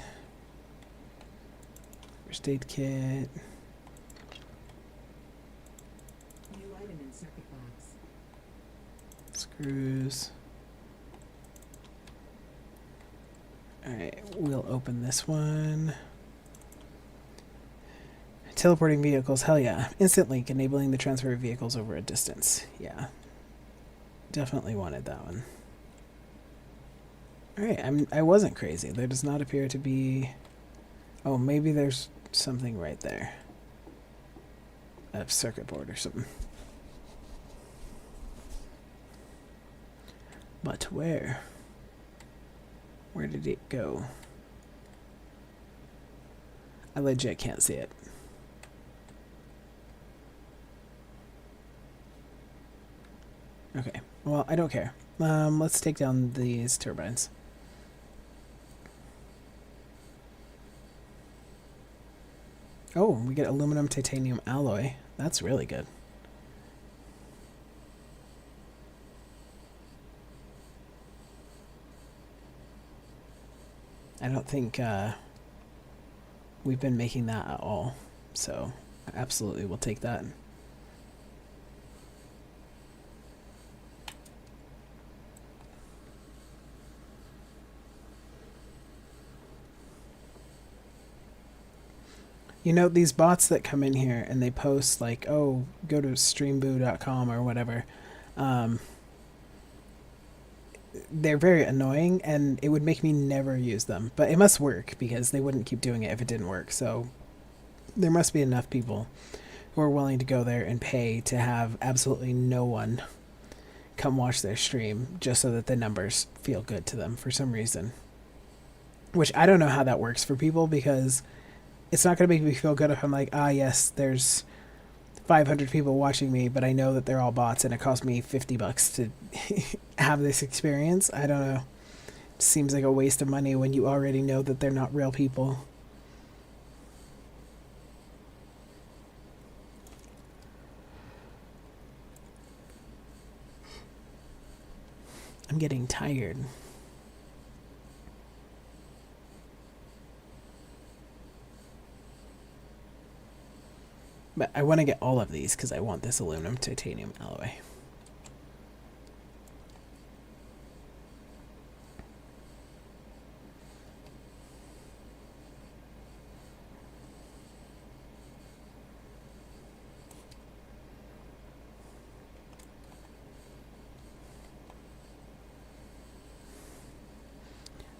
First aid kit. New item in circuit box. Screws. Alright, we'll open this one. Teleporting vehicles, hell yeah. Instant link, enabling the transfer of vehicles over a distance. Yeah. Definitely wanted that one. Alright, I wasn't crazy. There does not appear to be... Oh, maybe there's something right there. A circuit board or something. But where? Where did it go? I legit can't see it. Okay, well, I don't care. Let's take down these turbines. Oh, we get aluminum titanium alloy. That's really good. I don't think we've been making that at all, so absolutely we'll take that. You know, these bots that come in here and they post like, oh, go to streamboo.com or whatever. they're very annoying, and it would make me never use them. But it must work because they wouldn't keep doing it if it didn't work. So there must be enough people who are willing to go there and pay to have absolutely no one come watch their stream just so that the numbers feel good to them for some reason. Which I don't know how that works for people, because it's not going to make me feel good if I'm like, ah, yes, there's 500 people watching me, but I know that they're all bots and it cost me $50 to have this experience. I don't know. Seems like a waste of money when you already know that they're not real people. I'm getting tired. But I want to get all of these because I want this aluminum titanium alloy.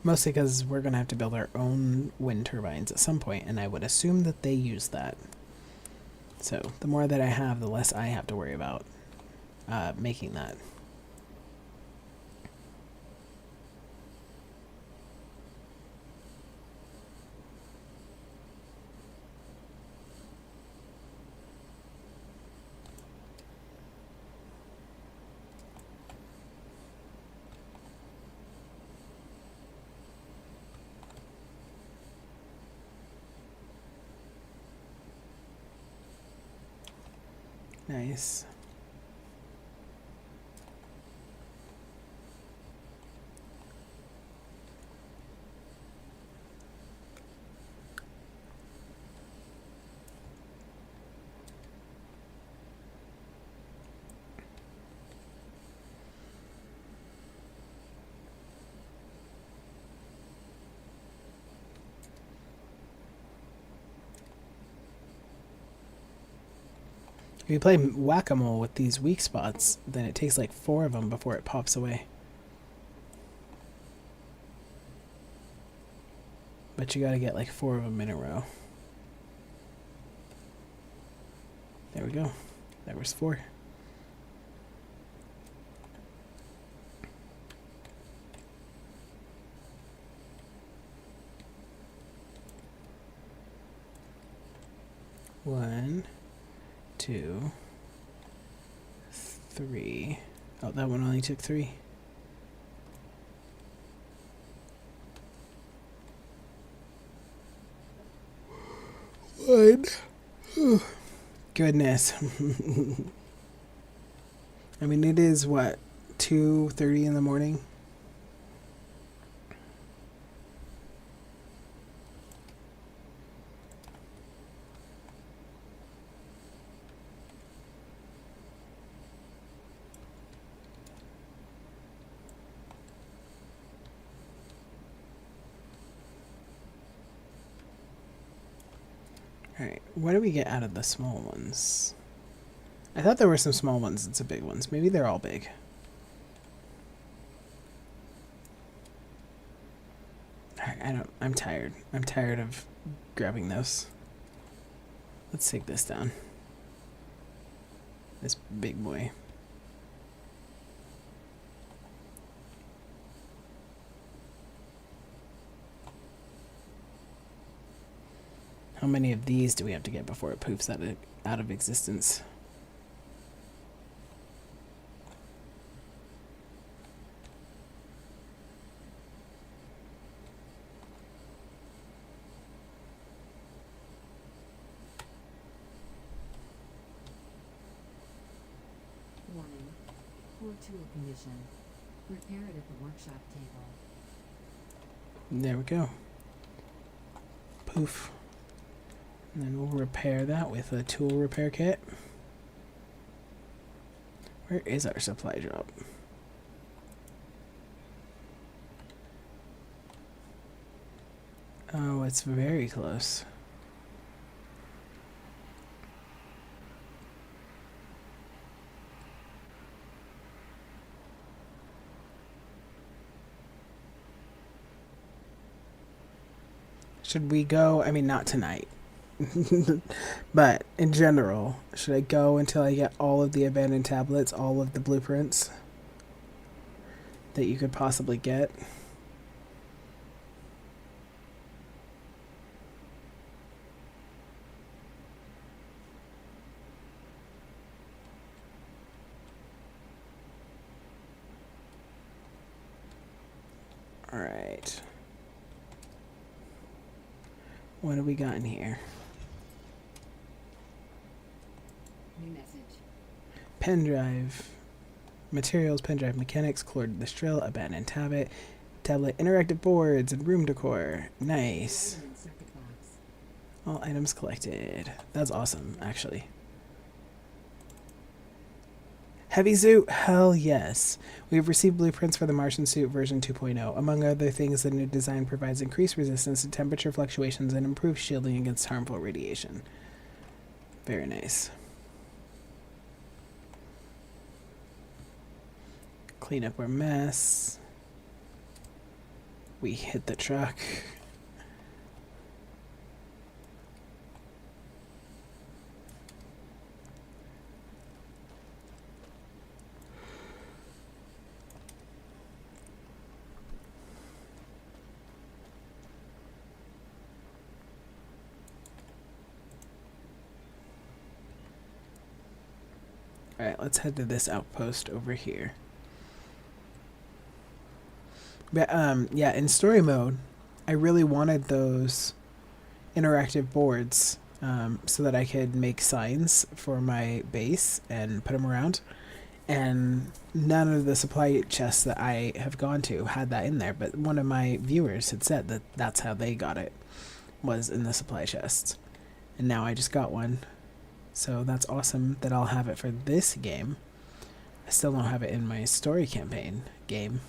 Mostly because we're going to have to build our own wind turbines at some point, and I would assume that they use that. So the more that I have, the less I have to worry about making that. Nice. If you play whack-a-mole with these weak spots, then it takes like 4 of them before it pops away. But you gotta get like 4 of them in a row. There we go. There was 4. One, 2, 3. Oh, that one only took 3. One. Goodness. I mean, it is what, 2:30 in the morning? Alright, what do we get out of the small ones? I thought there were some small ones and some big ones. Maybe they're all big. I'm tired. I'm tired of grabbing those. Let's take this down. This big boy. How many of these do we have to get before it poofs out of existence? Warning. Poor tool condition. Repair it at the workshop table. There we go. Poof. And then we'll repair that with a tool repair kit. Where is our supply drop? Oh, it's very close. Should we go? I mean, not tonight. But in general, should I go until I get all of the abandoned tablets, all of the blueprints that you could possibly get? All right. What do we got in here? New message. Pen drive. Materials, pen drive mechanics, colored distill, abandoned tablet, interactive boards, and room decor. Nice. Item and circuit box. All items collected. That's awesome, actually. Heavy suit? Hell yes. We have received blueprints for the Martian suit version 2.0. Among other things, the new design provides increased resistance to temperature fluctuations and improved shielding against harmful radiation. Very nice. Clean up our mess. We hit the truck. Alright, let's head to this outpost over here. But, yeah, in story mode, I really wanted those interactive boards so that I could make signs for my base and put them around. And none of the supply chests that I have gone to had that in there, but one of my viewers had said that that's how they got it, was in the supply chests. And now I just got one. So that's awesome that I'll have it for this game. I still don't have it in my story campaign game.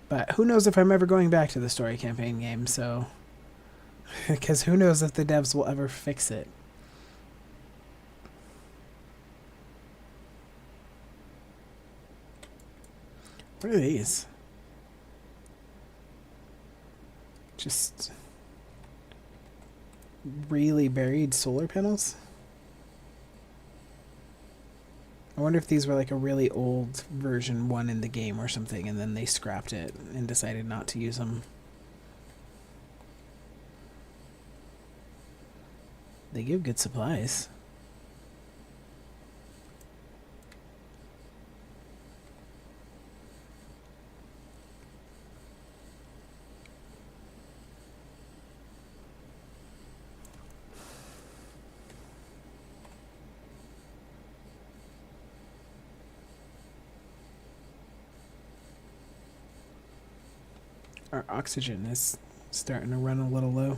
But who knows if I'm ever going back to the story campaign game, so... Because who knows if the devs will ever fix it. What are these? Just... really buried solar panels? I wonder if these were like a really old version 1 in the game or something, and then they scrapped it and decided not to use them. They give good supplies. Our oxygen is starting to run a little low.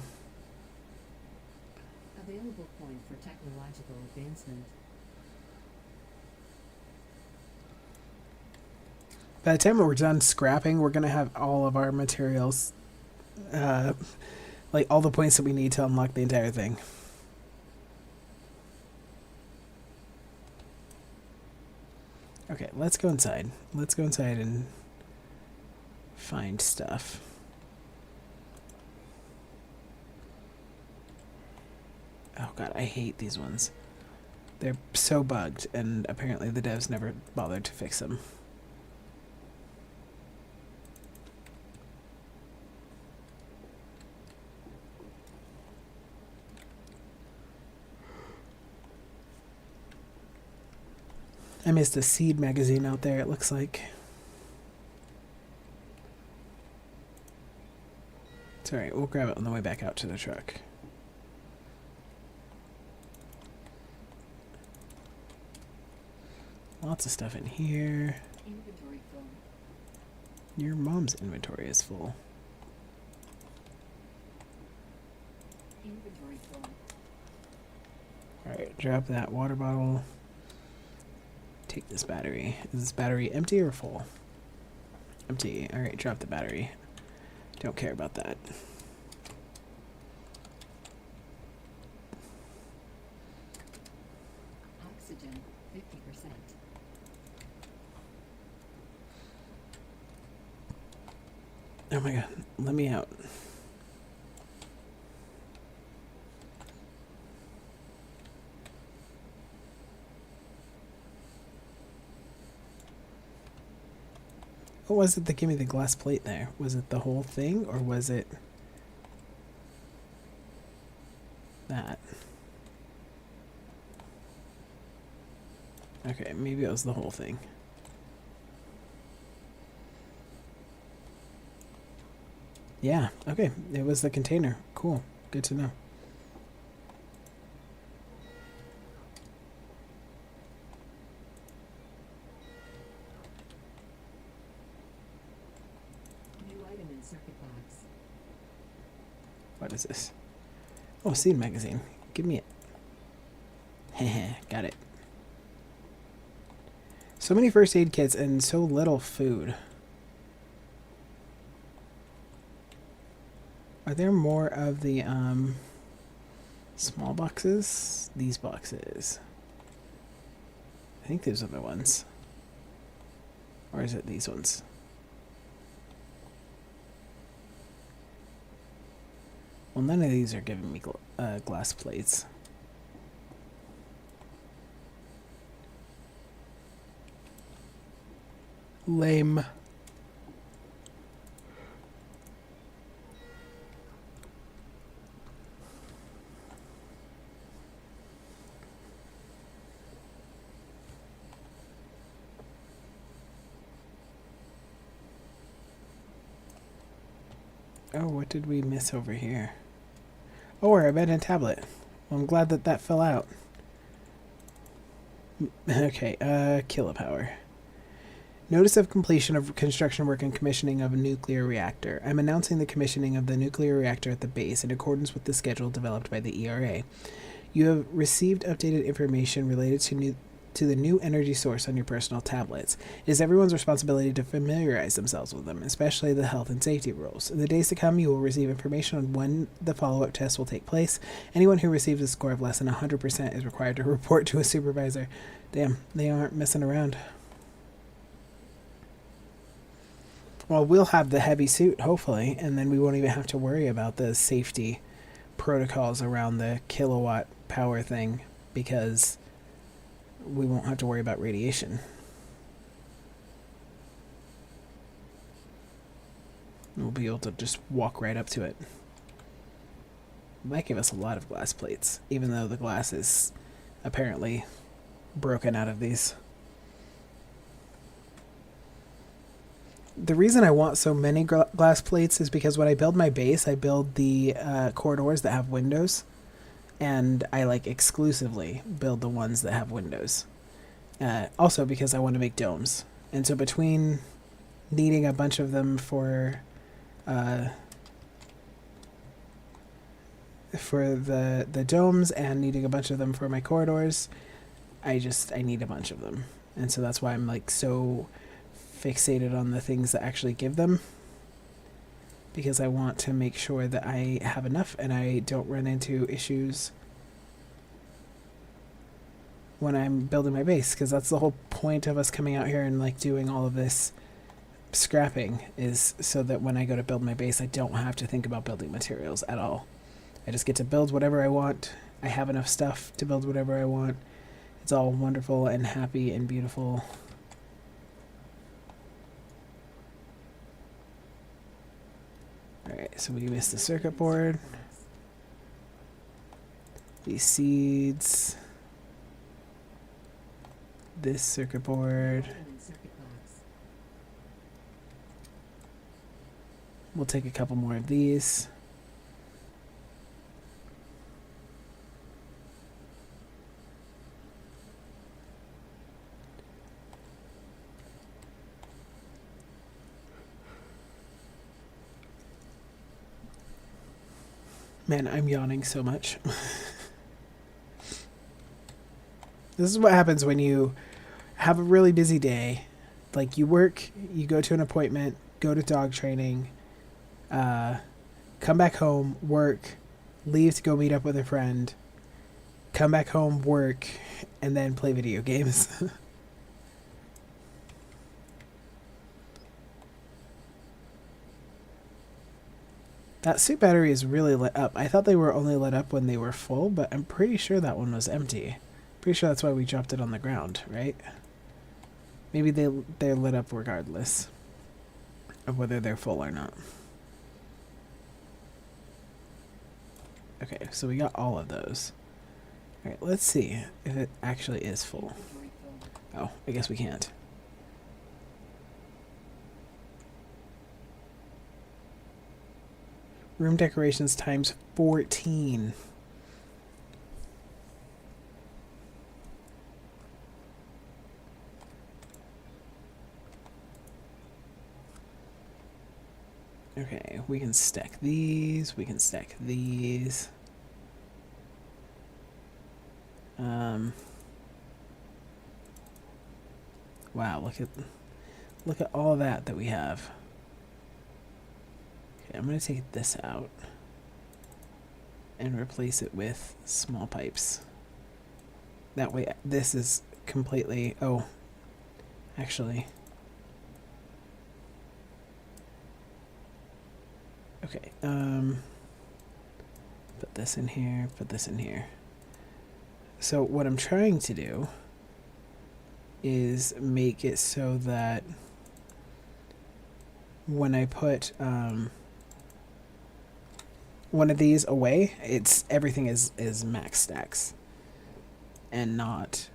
Available point for technological advancement. By the time we're done scrapping, we're going to have all of our materials, like all the points that we need to unlock the entire thing. Okay, let's go inside. Let's go inside and find stuff. Oh god, I hate these ones. They're so bugged, and apparently the devs never bothered to fix them. I missed a seed magazine out there, it looks like. It's alright, we'll grab it on the way back out to the truck. Lots of stuff in here. Inventory full. Your mom's inventory is full. Inventory full. Alright, drop that water bottle. Take this battery. Is this battery empty or full? Empty. Alright, drop the battery. Don't care about that. Oxygen, 50%. Oh my god, let me out. What was it that gave me the glass plate there? Was it the whole thing, or was it that? Okay, maybe it was the whole thing. Yeah, okay, it was the container. Cool, good to know. New item in circuit box. What is this? Oh, seed magazine. Give me it. Heh, got it. So many first aid kits and so little food. Are there more of the small boxes? These boxes. I think those are the ones. Or is it these ones? Well, none of these are giving me glass plates. Lame. Oh, what did we miss over here? Oh, our abandoned tablet. Well, I'm glad that that fell out. Okay, kilopower. Notice of completion of construction work and commissioning of a nuclear reactor. I'm announcing the commissioning of the nuclear reactor at the base in accordance with the schedule developed by the ERA. You have received updated information related to the new energy source on your personal tablets. It is everyone's responsibility to familiarize themselves with them, especially the health and safety rules. In the days to come, you will receive information on when the follow-up test will take place. Anyone who receives a score of less than 100% is required to report to a supervisor. Damn, they aren't messing around. Well, we'll have the heavy suit, hopefully, and then we won't even have to worry about the safety protocols around the kilowatt power thing, because we won't have to worry about radiation. We'll be able to just walk right up to it. It might give us a lot of glass plates, even though the glass is apparently broken out of these. The reason I want so many glass plates is because when I build my base, I build the corridors that have windows, and I like exclusively build the ones that have windows. Also because I want to make domes, and so between needing a bunch of them for the domes and needing a bunch of them for my corridors, I need a bunch of them, and so that's why I'm like so fixated on the things that actually give them, because I want to make sure that I have enough and I don't run into issues when I'm building my base, because that's the whole point of us coming out here and like doing all of this scrapping, is so that when I go to build my base I don't have to think about building materials at all. I just get to build whatever I want. I have enough stuff to build whatever I want. It's all wonderful and happy and beautiful. Alright, so we missed the circuit board. These seeds. This circuit board. Item in circuit box. We'll take a couple more of these. Man, I'm yawning so much. This is what happens when you have a really busy day. Like, you work, you go to an appointment, go to dog training, come back home, work, leave to go meet up with a friend, come back home, work, and then play video games. That suit battery is really lit up. I thought they were only lit up when they were full, but I'm pretty sure that one was empty. Pretty sure that's why we dropped it on the ground, right? Maybe they're lit up regardless. of whether they're full or not. Okay, so we got all of those. Alright, let's see if it actually is full. Oh, I guess we can't. Room decorations times 14. Okay, we can stack these, we can stack these. Wow, look at all that we have. Okay, I'm gonna take this out and replace it with small pipes. That way this is completely, oh, actually. Okay, put this in here, put this in here. So what I'm trying to do is make it so that when I put one of these away, it's everything is max stacks and not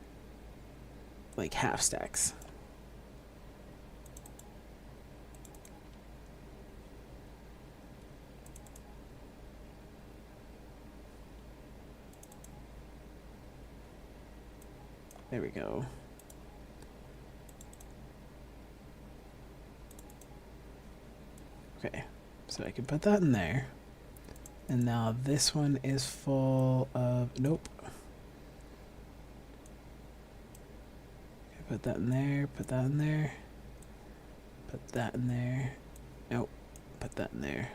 like half stacks. There we go. Okay, so I can put that in there. And now this one is full of, nope. Okay, put that in there, put that in there. Put that in there. Nope, put that in there.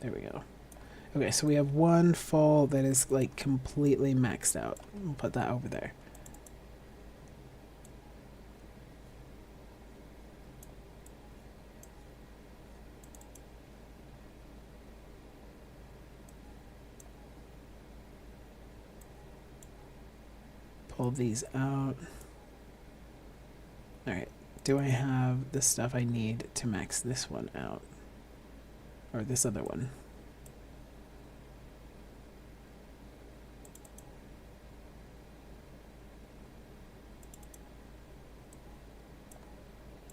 There we go. Okay, so we have one full that is like completely maxed out. We'll put that over there. Pull these out. Alright, do I have the stuff I need to max this one out? Or this other one?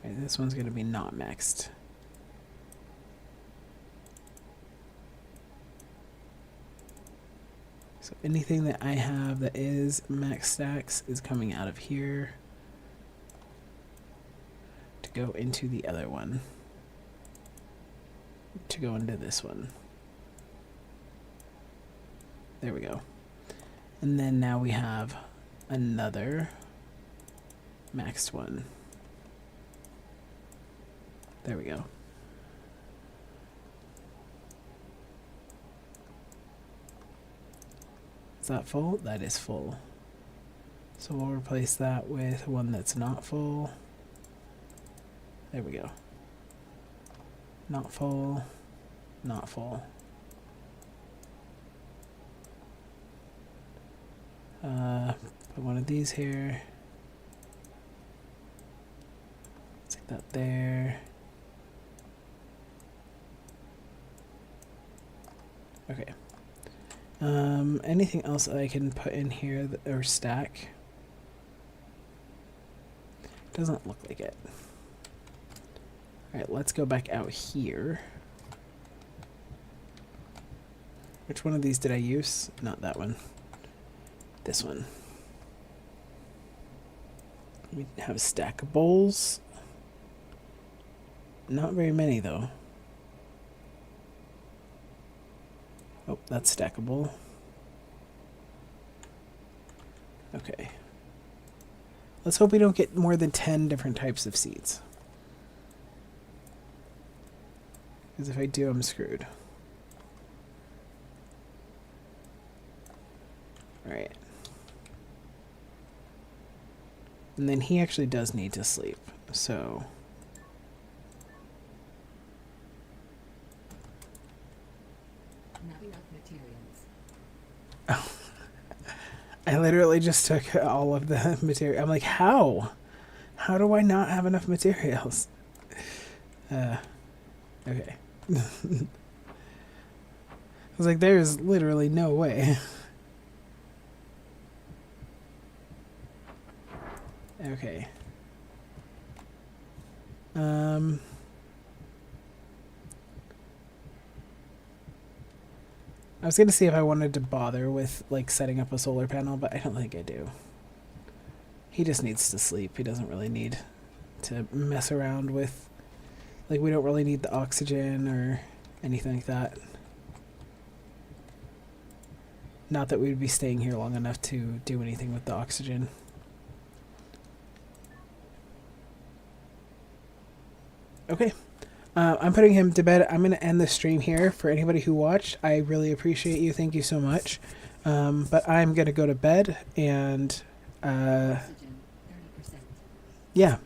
Right, this one's going to be not maxed. So anything that I have that is max stacks is coming out of here to go into the other one, to go into this one. There we go. And then now we have another maxed one. There we go. Is that full? That is full. So we'll replace that with one that's not full. There we go. Not full. Not full. Put one of these here. Stick that there. Okay. Anything else I can put in here or stack? Doesn't look like it. Alright, let's go back out here. Which one of these did I use? Not that one. This one. We have a stack of bowls. Not very many though. Oh, that's stackable. Okay. Let's hope we don't get more than 10 different types of seeds. Because if I do, I'm screwed. Alright. And then he actually does need to sleep, so... Not enough materials. I literally just took all of the material. I'm like, how? How do I not have enough materials? Okay. I was like, there's literally no way. Okay. I was gonna see if I wanted to bother with like setting up a solar panel, but I don't think I do. He just needs to sleep. He doesn't really need to mess around with, like, we don't really need the oxygen or anything like that. Not that we'd be staying here long enough to do anything with the oxygen. Okay. I'm putting him to bed. I'm going to end the stream here. For anybody who watched, I really appreciate you. Thank you so much. But I'm going to go to bed and Oxygen, 30%. yeah.